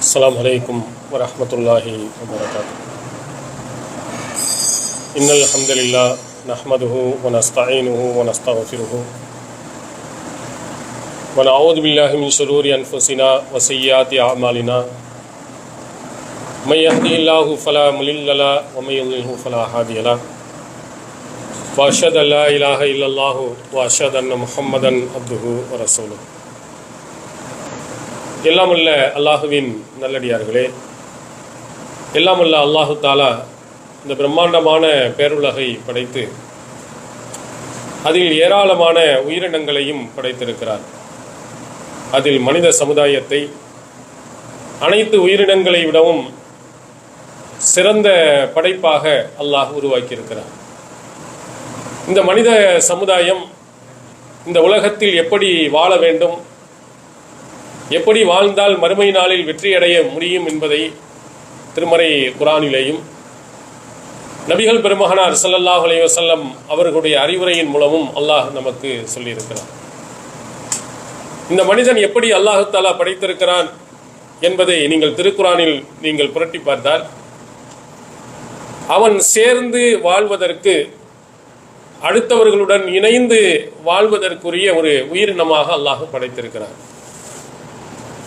السلام عليكم ورحمة الله وبركاته. إن الحمد لله نحمده ونستعينه ونستغفره ونعوذ بالله من شرور أنفسنا وسيئات أعمالنا من يهده الله فلا مضل له ومن يضلل فلا هادي له وأشهد أن لا إله إلا الله وأشهد أن محمدا عبده ورسوله. எல்லாமுள்ள அல்லாஹுவின் நல்லடியார்களே, எல்லாமுள்ள அல்லாஹு தாலா இந்த பிரம்மாண்டமான பேருலகை படைத்து அதில் ஏராளமான உயிரினங்களையும் படைத்திருக்கிறார். அதில் மனித சமுதாயத்தை அனைத்து உயிரினங்களை விடவும் சிறந்த படைப்பாக அல்லாஹ் உருவாக்கியிருக்கிறார். இந்த மனித சமுதாயம் இந்த உலகத்தில் எப்படி வாழ வேண்டும், எப்படி வாழ்ந்தால் மறுமை நாளில் வெற்றியடைய முடியும் என்பதை திருமறை குர்ஆனிலேயும் நபிகள் பெருமகனார் ஸல்லல்லாஹு அலைஹி வஸல்லம் அவர்களுடைய அறிவுரையின் மூலமும் அல்லாஹ் நமக்கு சொல்லியிருக்கிறார். இந்த மனிதன் எப்படி அல்லாஹ் தஆலா படைத்திருக்கிறான் என்பதை நீங்கள் திருக்குர்ஆனில் நீங்கள் புரட்டி பார்த்தால், அவன் சேர்ந்து வாழ்வதற்கு, அடுத்தவர்களுடன் இணைந்து வாழ்வதற்குரிய ஒரு உயிரினமாக அல்லாஹ் படைத்திருக்கிறான்.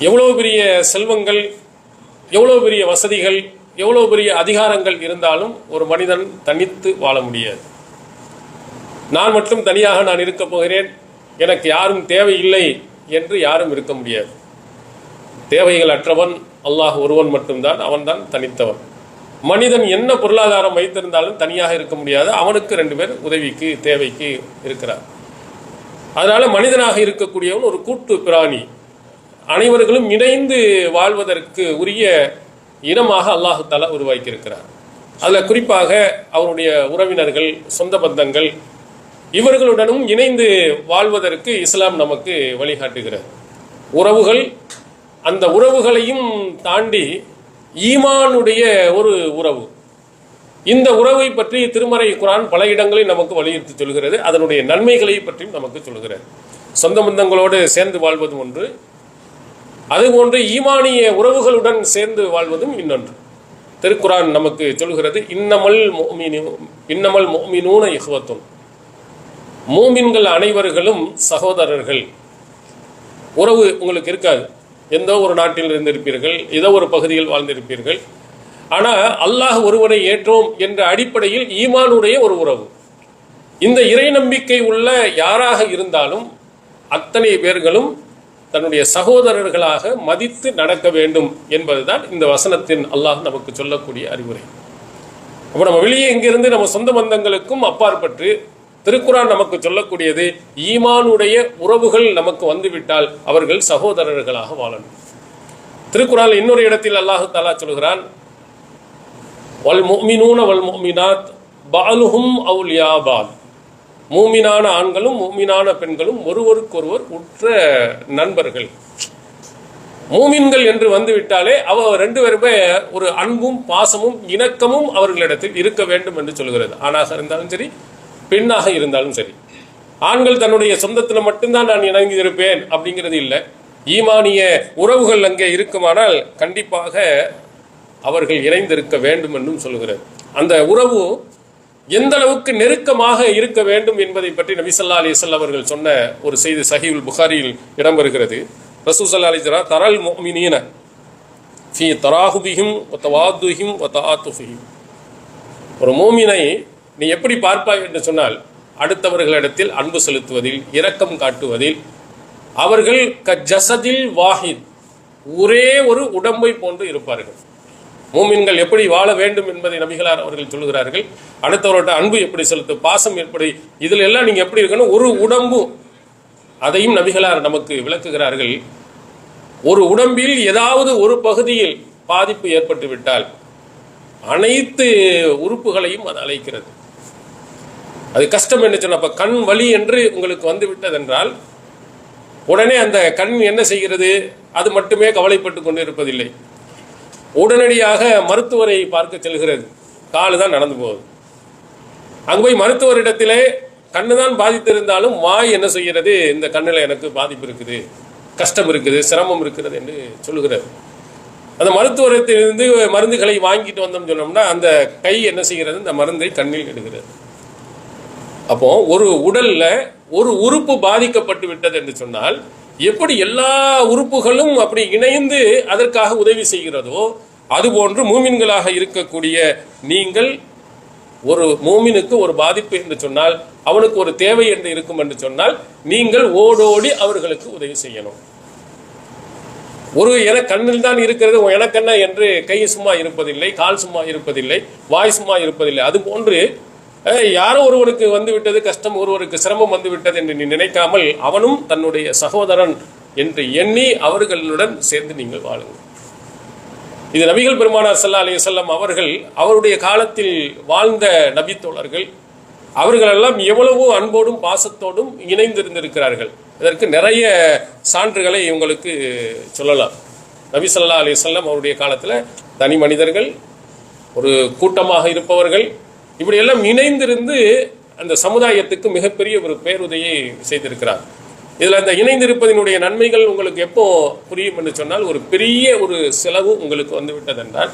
எவ்வளவு பெரிய செல்வங்கள், எவ்வளவு பெரிய வசதிகள், எவ்வளவு பெரிய அதிகாரங்கள் இருந்தாலும் ஒரு மனிதன் தனித்து வாழ முடியாது. நான் மட்டும் தனியாக நான் இருக்கப் போகிறேன், எனக்கு யாரும் தேவையில்லை என்று யாரும் இருக்க முடியாது. தேவைகள் அற்றவன் அல்லாஹ் ஒருவன் மட்டும்தான், அவன்தான் தனித்தவன். மனிதன் என்ன பொருளாதாரம் வைத்திருந்தாலும் தனியாக இருக்க முடியாது, அவனுக்கு 2 பேர் உதவிக்கு தேவைக்கு இருக்கிறார். அதனால மனிதனாக இருக்கக்கூடியவன் ஒரு கூட்டு பிராணி, அனைவர்களும் இணைந்து வாழ்வதற்கு உரிய இனமாக அல்லாஹு தஆலா உருவாக்கியிருக்கிறார். அதில் குறிப்பாக அவருடைய உறவினர்கள், சொந்த பந்தங்கள், இவர்களுடனும் இணைந்து வாழ்வதற்கு இஸ்லாம் நமக்கு வழிகாட்டுகிறது. உறவுகள், அந்த உறவுகளையும் தாண்டி ஈமானுடைய ஒரு உறவு, இந்த உறவை பற்றி திருமறை குர்ஆன் பல இடங்களில் நமக்கு வலியுறுத்தி சொல்கிறது. அதனுடைய நன்மைகளை பற்றியும் நமக்கு சொல்கிறது. சொந்த பந்தங்களோடு சேர்ந்து வாழ்வது ஒன்று, அதுபோன்று ஈமானிய உறவுகளுடன் சேர்ந்து வாழ்வதும் இன்னொன்று. திருக்குர்ஆன் நமக்கு சொல்கிறது, இன்னமல் முஃமினூன இஹ்வத்துன், மூமின்கள் அனைவர்களும் சகோதரர்கள். உறவு உங்களுக்கு இருக்காது, எந்த ஒரு நாட்டில் இருந்திருப்பீர்கள், ஏதோ ஒரு பகுதியில் வாழ்ந்திருப்பீர்கள். ஆனால் அல்லாஹ் ஒருவனை ஏற்றோம் என்ற அடிப்படையில் ஈமானுடைய ஒரு உறவு. இந்த இறை நம்பிக்கை உள்ள யாராக இருந்தாலும் அத்தனை பேர்களும் தன்னுடைய சகோதரர்களாக மதித்து நடக்க வேண்டும் என்பதுதான் இந்த வசனத்தின் அல்லாஹ் நமக்கு சொல்லக்கூடிய அறிவுரை. அப்போ நம்ம வெளியே இங்கிருந்து நம்ம சொந்த பந்தங்களுக்கும் அப்பாற்பட்டு திருக்குர்ஆன் நமக்கு சொல்லக்கூடியது, ஈமானுடைய உறவுகள் நமக்கு வந்துவிட்டால் அவர்கள் சகோதரர்களாக வாழணும். திருக்குர்ஆன் இன்னொரு இடத்தில் அல்லாஹ் தஆலா சொல்கிறான், வல் முஃமினூன வல் முஃமினாத் பஅலுஹும் அவுலியா பஅல், மூமினான ஆண்களும் மூமினான பெண்களும் ஒருவருக்கொருவர் உற்ற நண்பர்கள். மூமின்கள் என்று வந்துவிட்டாலே அவர் 2 பேருமே ஒரு அன்பும் பாசமும் இணக்கமும் அவர்களிடத்தில் இருக்க வேண்டும் என்று சொல்கிறது. ஆணாக இருந்தாலும் சரி, பெண்ணாக இருந்தாலும் சரி. ஆண்கள் தன்னுடைய சொந்தத்தில் மட்டும்தான் நான் இணங்கி இருப்பேன் அப்படிங்கிறது இல்லை. ஈமானிய உறவுகள் அங்கே இருக்குமானால் கண்டிப்பாக அவர்கள் இணைந்திருக்க வேண்டும் என்றும் சொல்கிறது. அந்த உறவு எந்த அளவுக்கு நெருக்கமாக இருக்க வேண்டும் என்பதை பற்றி நபி ஸல்லல்லாஹு அலைஹி வஸல்லம் அவர்கள் சொன்ன ஒரு செய்தி சஹீஹுல் புகாரியில் இடம்பெறுகிறது. ரசூல் ஸல்லல்லாஹு அலைஹி வஸல்லம் தரல் முஃமினீன ஃபீ தராஹுபிஹிம் வ தவாதுஹிம் வ தஆத்துஃபிஹிம், ஒரு மூமினை நீ எப்படி பார்ப்பாய் என்று சொன்னால், அடுத்தவர்களிடத்தில் அன்பு செலுத்துவதில், இரக்கம் காட்டுவதில் அவர்கள் கஜஸதில் வாஹித், ஒரே ஒரு உடம்பை போன்று இருப்பார்கள். மூமின்கள் எப்படி வாழ வேண்டும் என்பதை நபிகளார் அவர்கள் சொல்லுகிறார்கள். அடுத்தவரோட அன்பு எப்படி செலுத்தும், பாசம் எப்படி, இதில் எல்லாம் நீங்கள் எப்படி இருக்கணும், ஒரு உடம்பு. அதையும் நபிகளார் நமக்கு விளக்குகிறார்கள். ஒரு உடம்பில் ஏதாவது ஒரு பகுதியில் பாதிப்பு ஏற்பட்டு விட்டால் அனைத்து உறுப்புகளையும் அது அழைக்கிறது. அது கஷ்டம் என்று சொன்ன, அப்போ கண் வலி என்று உங்களுக்கு வந்து விட்டதென்றால் உடனே அந்த கண் என்ன செய்கிறது, அது மட்டுமே கவலைப்பட்டு கொண்டு இருப்பதில்லை, உடனடியாக மருத்துவரை பார்க்க செல்கிறது. காலு தான் நடந்து போகுது. அங்கே போய் மருத்துவரிடத்திலே கண்ணு தான் பாதித்திருந்தாலும் வாய் என்ன செய்கிறது, இந்த கண்ணில் எனக்கு பாதிப்பு இருக்குது, கஷ்டம் இருக்குது, சிரமம் இருக்கிறது என்று சொல்லுகிறது. அந்த மருத்துவத்திலிருந்து மருந்துகளை வாங்கிட்டு வந்தோம்னு சொன்னோம்னா அந்த கை என்ன செய்கிறது, இந்த மருந்தை கண்ணில் இடுகிறது. அப்போ ஒரு உடல்ல ஒரு உறுப்பு பாதிக்கப்பட்டு விட்டது என்று சொன்னால் எப்படி எல்லா உறுப்புகளும் அப்படி இணைந்து அதற்காக உதவி செய்கிறதோ அதுபோன்று மூமின்களாக இருக்கக்கூடிய நீங்கள், ஒரு மூமினுக்கு ஒரு பாதிப்பு என்று சொன்னால், அவனுக்கு ஒரு தேவை என்று இருக்கும் என்று சொன்னால், நீங்கள் ஓடோடி அவர்களுக்கு உதவி செய்யணும். ஒரு எனக்கு கண்ணில் தான் இருக்கிறது, எனக்கென்ன என்று கை சும்மா இருப்பதில்லை, கால் சும்மா இருப்பதில்லை, வாய் சும்மா இருப்பதில்லை. அது போன்று யாரோ ஒருவருக்கு வந்து விட்டது கஷ்டம், ஒருவருக்கு சிரமம் வந்து விட்டது என்று நீ நினைக்காமல் அவனும் தன்னுடைய சகோதரன் என்று எண்ணி அவர்களுடன் சேர்ந்து நீங்கள் வாழுங்கள். இது நபிகள் பெருமானார் ஸல்லல்லாஹு அலைஹி வஸல்லம் அவர்கள் அவருடைய காலத்தில் வாழ்ந்த நபி தோழர்கள் அவர்களெல்லாம் எவ்வளவோ அன்போடும் பாசத்தோடும் இணைந்திருந்திருக்கிறார்கள். இதற்கு நிறைய சான்றுகளை உங்களுக்கு சொல்லலாம். நபி ஸல்லல்லாஹு அலைஹி வஸல்லம் அவருடைய காலத்தில் தனி மனிதர்கள், ஒரு கூட்டமாக இருப்பவர்கள், இப்படி எல்லாம் இணைந்திருந்து அந்த சமுதாயத்துக்கு மிகப்பெரிய ஒரு பேருதவியை செய்திருக்கிறார். இதில் அந்த இணைந்திருப்பதனுடைய நன்மைகள் உங்களுக்கு எப்போ புரியும் என்று சொன்னால், ஒரு பெரிய ஒரு செலவு உங்களுக்கு வந்து விட்டது என்றால்,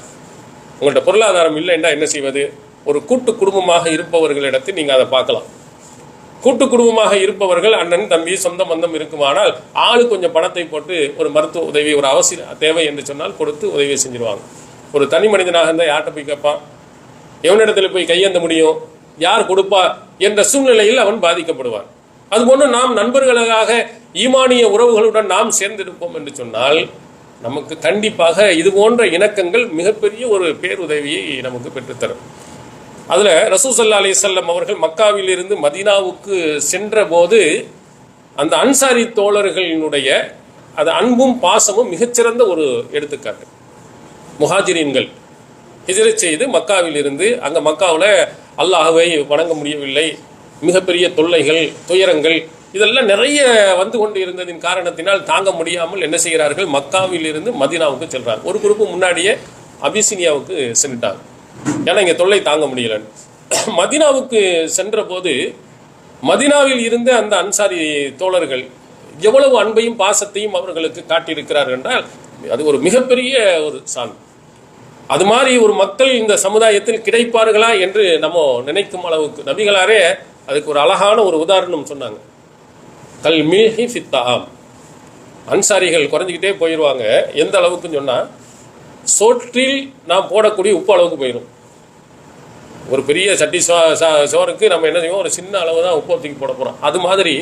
உங்கள்கிட்ட பொருளாதாரம் இல்லை என்றால் என்ன செய்வது? ஒரு கூட்டு குடும்பமாக இருப்பவர்களிடத்தில் நீங்கள் அதை பார்க்கலாம். கூட்டு குடும்பமாக இருப்பவர்கள் அண்ணன் தம்பி சொந்த பந்தம் இருக்குமானால் ஆளு கொஞ்சம் பணத்தை போட்டு ஒரு மருத்துவ உதவி, ஒரு அவசிய தேவை என்று சொன்னால் கொடுத்து உதவி செஞ்சிருவாங்க. ஒரு தனி மனிதனாக இருந்தால் யார்கிட்ட போய் கேட்பான்? எவனிடத்தில் போய் கையேந்த முடியும்? யார் கொடுப்பா என்ற சூழ்நிலையில் அவன் பாதிக்கப்படுவான். அதுபோன்று நாம் நண்பர்களாக ஈமானிய உறவுகளுடன் நாம் சேர்ந்திருப்போம் என்று சொன்னால் நமக்கு கண்டிப்பாக இது போன்ற இணக்கங்கள் மிகப்பெரிய ஒரு பேருதவியை நமக்கு பெற்றுத்தரும். அதில் ரசூல் ஸல்லல்லாஹு அலைஹி வஸல்லம் அவர்கள் மக்காவில் இருந்து மதீனாவுக்கு சென்ற போது அந்த அன்சாரி தோழர்களினுடைய அது அன்பும் பாசமும் மிகச்சிறந்த ஒரு எடுத்துக்காட்டு. முஹாஜிரீன்கள் ஹிஜ்ரத் செய்து மக்காவில் இருந்து, அங்கே மக்காவில் அல்லாஹ்வை வணங்க முடியவில்லை, மிகப்பெரிய தொல்லைகள் துயரங்கள் இதெல்லாம் நிறைய வந்து கொண்டு இருந்ததின் காரணத்தினால் தாங்க முடியாமல் என்ன செய்கிறார்கள், மக்காவில் இருந்து மதீனாவுக்கு செல்றாங்க. ஒரு குரூப்பு முன்னாடியே அபிசினியாவுக்கு சென்றாங்க, ஏன்னா இங்கே தொல்லை தாங்க முடியல. மதீனாவுக்கு சென்ற போது மதீனாவில் இருந்த அந்த அன்சாரி தோழர்கள் எவ்வளவு அன்பையும் பாசத்தையும் அவர்களுக்கு காட்டியிருக்கிறார்கள் என்றால் அது ஒரு மிகப்பெரிய ஒரு சான்று. அது மாதிரி ஒரு மக்கள் இந்த சமுதாயத்தில் கிடைப்பார்களா என்று நம்ம நினைக்கும் அளவுக்கு நபிகளாரே அதுக்கு ஒரு அழகான ஒரு உதாரணம் சொன்னாங்க. கல் மில்ஹி ஃபித்தாம், அன்சாரிகள் குறைஞ்சிக்கிட்டே போயிடுவாங்க. எந்த அளவுக்குன்னு சொன்னால், சோற்றில் நாம் போடக்கூடிய உப்பு அளவுக்கு போயிடும். ஒரு பெரிய சட்டி சோறுக்கு நம்ம என்ன செய்வோம், ஒரு சின்ன அளவு தான் உப்பு தூக்கி போட போகிறோம். அது மாதிரி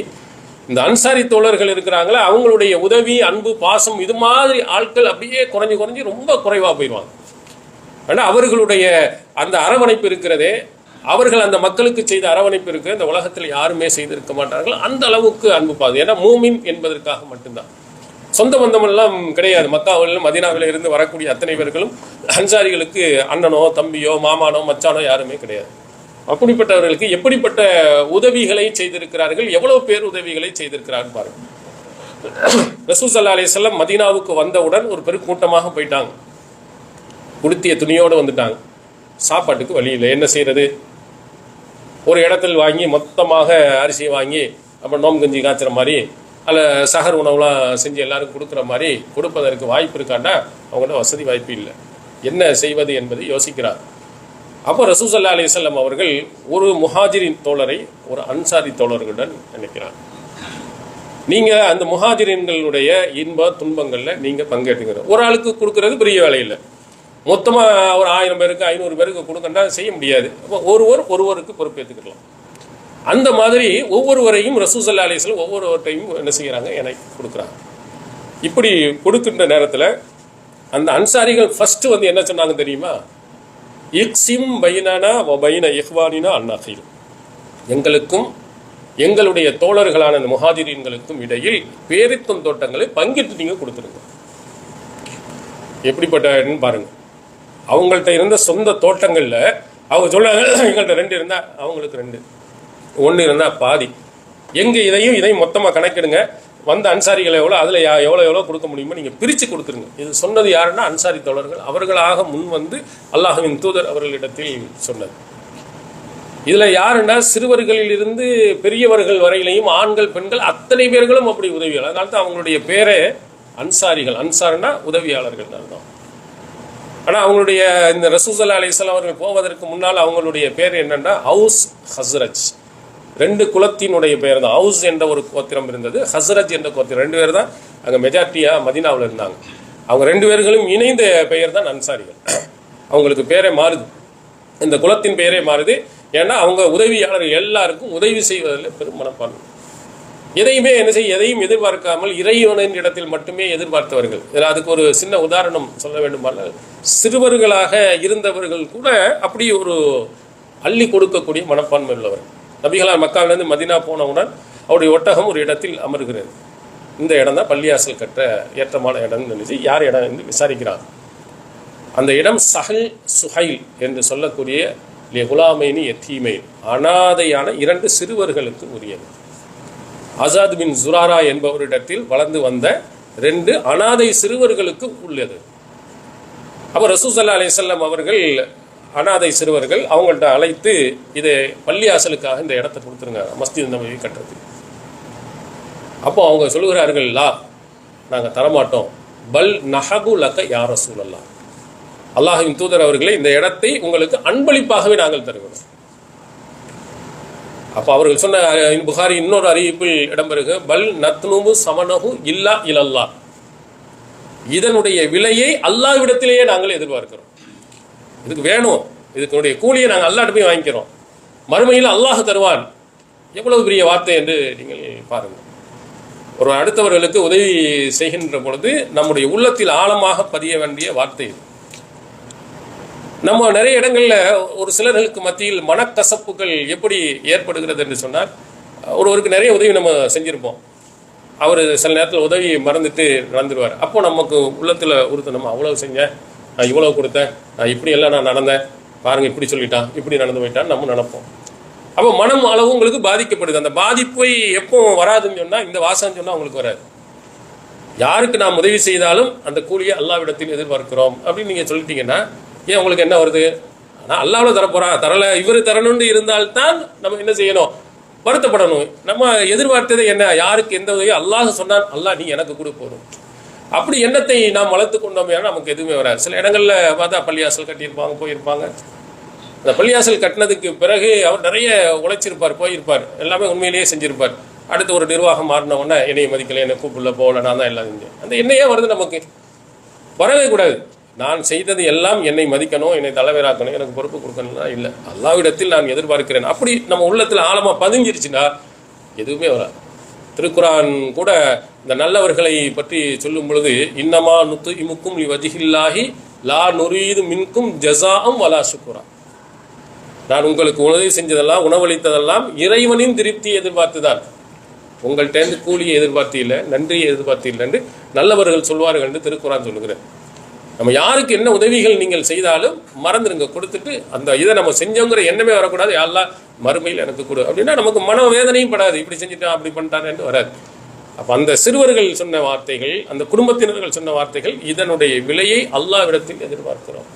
இந்த அன்சாரி தோழர்கள் இருக்கிறாங்களே, அவங்களுடைய உதவி அன்பு பாசம் இது மாதிரி ஆட்கள் அப்படியே குறைஞ்சி ரொம்ப குறைவாக போயிடுவாங்க. ஆனால் அவர்களுடைய அந்த அரவணைப்பு இருக்கிறதே, அவர்கள் அந்த மக்களுக்கு செய்த அரவணைப்பு இருக்கிற இந்த உலகத்தில் யாருமே செய்திருக்க மாட்டார்கள். அந்த அளவுக்கு அன்பு பாது. ஏன்னா மூமின் என்பதற்காக மட்டும்தான், சொந்த பந்தமெல்லாம் கிடையாது. மக்காவில் மதீனாவில் இருந்து வரக்கூடிய அத்தனை பேர்களும் அன்சாரிகளுக்கு அண்ணனோ தம்பியோ மாமானோ மச்சானோ யாருமே கிடையாது. அப்படிப்பட்டவர்களுக்கு எப்படிப்பட்ட உதவிகளை செய்திருக்கிறார்கள், எவ்வளவு பேர் உதவிகளை செய்திருக்கிறார்கள் பாருங்க. ரசூல் ஸல்லல்லாஹு அலைஹி வஸல்லம் மதீனாவுக்கு வந்தவுடன் ஒரு பெருக்கூட்டமாக போயிட்டாங்க. உடுத்திய துணியோடு வந்துட்டாங்க. சாப்பாட்டுக்கு வழி இல்லை, என்ன செய்யறது? ஒரு இடத்தில் வாங்கி மொத்தமாக அரிசியை வாங்கி அப்புறம் நோம்பு கஞ்சி காய்ச்சுற மாதிரி அல்ல சஹர் உணவுலாம் செஞ்சு எல்லாருக்கும் கொடுக்குற மாதிரி கொடுப்பதற்கு வாய்ப்பு இருக்காண்டா அவங்கள்ட்ட வசதி வாய்ப்பு இல்லை. என்ன செய்வது என்பதை யோசிக்கிறார். அப்போ ரசூல் ஸல்லல்லாஹு அலைஹி வஸல்லம் அவர்கள் ஒரு முஹாஜிரின் தோழரை ஒரு அன்சாரி தோழர்களுடன் நினைக்கிறார். நீங்கள் அந்த முஹாஜிரின்களுடைய இன்ப துன்பங்களில் நீங்கள் பங்கேற்றுங்க. ஒரு ஆளுக்கு கொடுக்கறது பெரிய வேலை இல்லை. மொத்தமாக ஒரு 1000 பேருக்கு 500 பேருக்கு கொடுக்கண்டா செய்ய முடியாது. ஒருவருக்கு பொறுப்பேற்றுக்கலாம். அந்த மாதிரி ஒவ்வொருவரையும் ரசூல் ஸல்லல்லாஹு அலைஹி வஸல்லம் ஒவ்வொருவரையும் என்ன செய்கிறாங்க, எனக்கு கொடுக்குறாங்க. இப்படி கொடுக்கின்ற நேரத்தில் அந்த அன்சாரிகள் ஃபர்ஸ்ட் வந்து என்ன சொன்னாங்க தெரியுமா? இக்ஸிம் பைனனா வ பைன இஹ்வானினா அன்னாஹில், எங்களுக்கும் எங்களுடைய தோழர்களான அந்த முஹாஜிரீன்களுக்கும் இடையில் பேரித்தம் தோட்டங்களை பங்கிட்டு நீங்கள் கொடுத்துருங்க. எப்படிப்பட்ட பாருங்க. அவங்கள்ட்ட இருந்த சொந்த தோட்டங்களில் அவங்க சொல்றாங்க, எங்கள்கிட்ட 2 இருந்தால் அவங்களுக்கு 2, 1 இருந்தால் பாதி. எங்கே இதையும் மொத்தமாக கணக்கிடுங்க, வந்த அன்சாரிகள் எவ்வளோ, அதில் எவ்வளோ கொடுக்க முடியுமோ நீங்கள் பிரித்து கொடுத்துருங்க. இது சொன்னது யாருன்னா அன்சாரி தோழர்கள். அவர்களாக முன் வந்து அல்லாஹ்வின் தூதர் அவர்களிடத்தில் சொன்னது. இதில் யாருன்னா சிறுவர்களில் இருந்து பெரியவர்கள் வரையிலையும் ஆண்கள் பெண்கள் அத்தனை பேர்களும் அப்படி உதவியாளர். அதனால தான் அவங்களுடைய பேரே அன்சாரிகள். அன்சார்னா உதவியாளர்கள் தான். ஆனால் அவங்களுடைய இந்த ரசூலுல்லாஹி அலைஹி வஸல்லம் அவர்கள் போவதற்கு முன்னால் அவங்களுடைய பேர் என்னன்னா ஹவுஸ் ஹஸ்ரஜ். 2 குலத்தினுடைய பெயர் தான். ஹவுஸ் என்ற ஒரு கோத்திரம் இருந்தது, ஹஸ்ரஜ் என்ற கோத்திரம். 2 பேர் தான் அங்கே மெஜாரிட்டியா மதீனாவில் இருந்தாங்க. அவங்க 2 பேர்களும் இணைந்த பெயர் தான் அன்சாரிகள். அவங்களுக்கு பேரே மாறுது, இந்த குலத்தின் பெயரே மாறுது. ஏன்னா அவங்க உதவியாளர்கள் எல்லாருக்கும் உதவி செய்வதில் பெரும் மனப்பான்மை. எதையுமே எதையும் எதிர்பார்க்காமல் இறைவனின் இடத்தில் மட்டுமே எதிர்பார்த்தவர்கள். அதுக்கு ஒரு சின்ன உதாரணம் சொல்ல வேண்டுமானால், சிறுவர்களாக இருந்தவர்கள் கூட அப்படி ஒரு அள்ளி கொடுக்கக்கூடிய மனப்பான்மை உள்ளவர். நபிகளார் மக்காவிலிருந்து மதீனா போனவுடன் அவருடைய ஒட்டகம் ஒரு இடத்தில் அமர்கிறது. இந்த இடம் தான் பள்ளியாசல் கட்ட ஏற்றமான இடம் நினைச்சு யார் இடம் என்று விசாரிக்கிறார். அந்த இடம் சஹல் சுஹைல் என்று சொல்லக்கூடிய குலாமைனி எத்தீமை, அனாதையான 2 சிறுவர்களுக்கு உரியது. ஆசாத் பின் ஜுராரா என்பவரிடத்தில் வளர்ந்து வந்த 2 அனாதை சிறுவர்களுக்கு உள்ளது. அப்போ ரசூல் ஸல்லல்லாஹு அலைஹி வஸல்லம் அவர்கள் அனாதை சிறுவர்கள் அவங்கள்ட்ட அழைத்து இது பள்ளியாசலுக்காக இந்த இடத்தை கொடுத்துருங்க, மஸ்ஜித் நபவி கட்டுறதுக்கு. அப்போ அவங்க சொல்லுகிறார்கள், லா, நாங்கள் தரமாட்டோம். பல் நஹபு லக யா ரசூலல்லாஹ், அல்லாஹ்வின் தூதர் அவர்களே, இந்த இடத்தை உங்களுக்கு அன்பளிப்பாகவே நாங்கள் தருகிறோம். அப்போ அவர்கள் சொன்ன புகாரி இன்னொரு அறிவிப்பில் இடம்பெறுக, பல் நத்னுமு சமனஹு இல்லா இலல்லா, இதனுடைய விலையை அல்லாஹ்விடத்திலேயே நாங்கள் எதிர்பார்க்கிறோம். இதுக்கு வேணும், இதுக்குடைய கூலியை நாங்கள் அல்லாஹ்ட்ட போய் வாங்கிக்கிறோம், மறுமையில் அல்லாஹ் தருவான். எவ்வளவு பெரிய வார்த்தை என்று நீங்கள் பாருங்கள். ஒரு அடுத்தவர்களுக்கு உதவி செய்கின்ற பொழுது நம்முடைய உள்ளத்தில் ஆழமாக பதிய வேண்டிய வார்த்தை இது. நம்ம நிறைய இடங்களில் ஒரு சிலர்களுக்கு மத்தியில் மனக்கசப்புகள் எப்படி ஏற்படுகிறது என்று சொன்னால், ஒருவருக்கு நிறைய உதவி நம்ம செஞ்சுருப்போம், அவர் சில நேரத்தில் உதவி மறந்துட்டு நடந்துடுவார். அப்போ நமக்கு உள்ளத்தில் ஒருத்தர், நம்ம அவ்வளோ செஞ்சேன், நான் இவ்வளோ கொடுத்தேன், நான் இப்படி எல்லாம் நான் நடந்தேன், பாருங்கள் இப்படி சொல்லிட்டான், இப்படி நடந்து போயிட்டான்னு நம்ம நினைப்போம். அப்போ மனம் அளவு உங்களுக்கு பாதிக்கப்படுது. அந்த பாதிப்பை எப்போ வராதுன்னு சொன்னால், இந்த வாசகம் சொன்னால் உங்களுக்கு வராது. யாருக்கு நாம் உதவி செய்தாலும் அந்த கூலியை அல்லாஹ்விடத்தில் எதிர்பார்க்கிறோம் அப்படின்னு நீங்கள் சொல்லிட்டீங்கன்னா, ஏன் உங்களுக்கு என்ன வருது? ஆனால் அல்லாஹ்வுல தரப்போறான், தரலை, இவர் தரணும்னு இருந்தால்தான் நம்ம என்ன செய்யணும்? வருத்தப்படணும். நம்ம எதிர்பார்த்தது என்ன? யாருக்கு எந்த உதவியோ அல்லாஹ் சொன்னான், அல்லாஹ் நீ எனக்கு கூட போதும். அப்படி எண்ணத்தை நாம் வளர்த்து கொண்டோமே நமக்கு எதுவுமே வராது. சில இடங்களில் பார்த்தா பள்ளியாசல் கட்டியிருப்பாங்க, போயிருப்பாங்க. அந்த பள்ளியாசல் கட்டினதுக்கு பிறகு அவர் நிறைய உழைச்சிருப்பார், போயிருப்பார், எல்லாமே உண்மையிலேயே செஞ்சிருப்பார். அடுத்து ஒரு நிர்வாகம் மாறின உடனே என்னையை மதிக்கலை, என்னை கூப்பிடல, போகல, நான் தான் எல்லாம் செஞ்சேன். அந்த எண்ணெயே வருது நமக்கு. வரவே கூடாது. நான் செய்தது எல்லாம் என்னை மதிக்கணும், என்னை தலைவராக்கணும், எனக்கு பொறுப்பு கொடுக்கணும்னா இல்லை, அல்லாஹ்விடத்தில் நான் எதிர்பார்க்கிறேன். அப்படி நம்ம உள்ளத்தில் ஆழமாக பதிஞ்சிருச்சுன்னா எதுவுமே வராது. திருக்குரான் கூட இந்த நல்லவர்களை பற்றி சொல்லும் பொழுது, இன்னமா நுத்து இமுக்கும் வஜிஹில்லாஹி லா நுரீது மின்கும் ஜஸாஅம் வலா ஷுக்ரா, நான் உங்களுக்கு உதவி செஞ்சதெல்லாம், உணவளித்ததெல்லாம் இறைவனின் திருப்தியை எதிர்பார்த்துதான், உங்கள்கிட்ட கூலியை எதிர்பார்த்து இல்லை, நன்றியை எதிர்பார்த்து இல்லை என்று நல்லவர்கள் சொல்வார்கள் என்று திருக்குரான் சொல்லுகிறேன். நம்ம யாருக்கு என்ன உதவிகள் நீங்கள் செய்தாலும் மறந்துடுங்க, கொடுத்துட்டு அந்த இதை நம்ம செஞ்சோங்கிற எண்ணமே வரக்கூடாது. யாரெல்லாம் மறுமையில் எனக்கு கொடு அப்படின்னா நமக்கு மனவேதனையும் படாது, இப்படி செஞ்சுட்டான் அப்படி பண்ணிட்டான் என்று வராது. அப்போ அந்த சிறுவர்கள் சொன்ன வார்த்தைகள், அந்த குடும்பத்தினர்கள் சொன்ன வார்த்தைகள், இதனுடைய விலையை அல்லாஹ்விடத்தில் எதிர்பார்க்கிறோம்.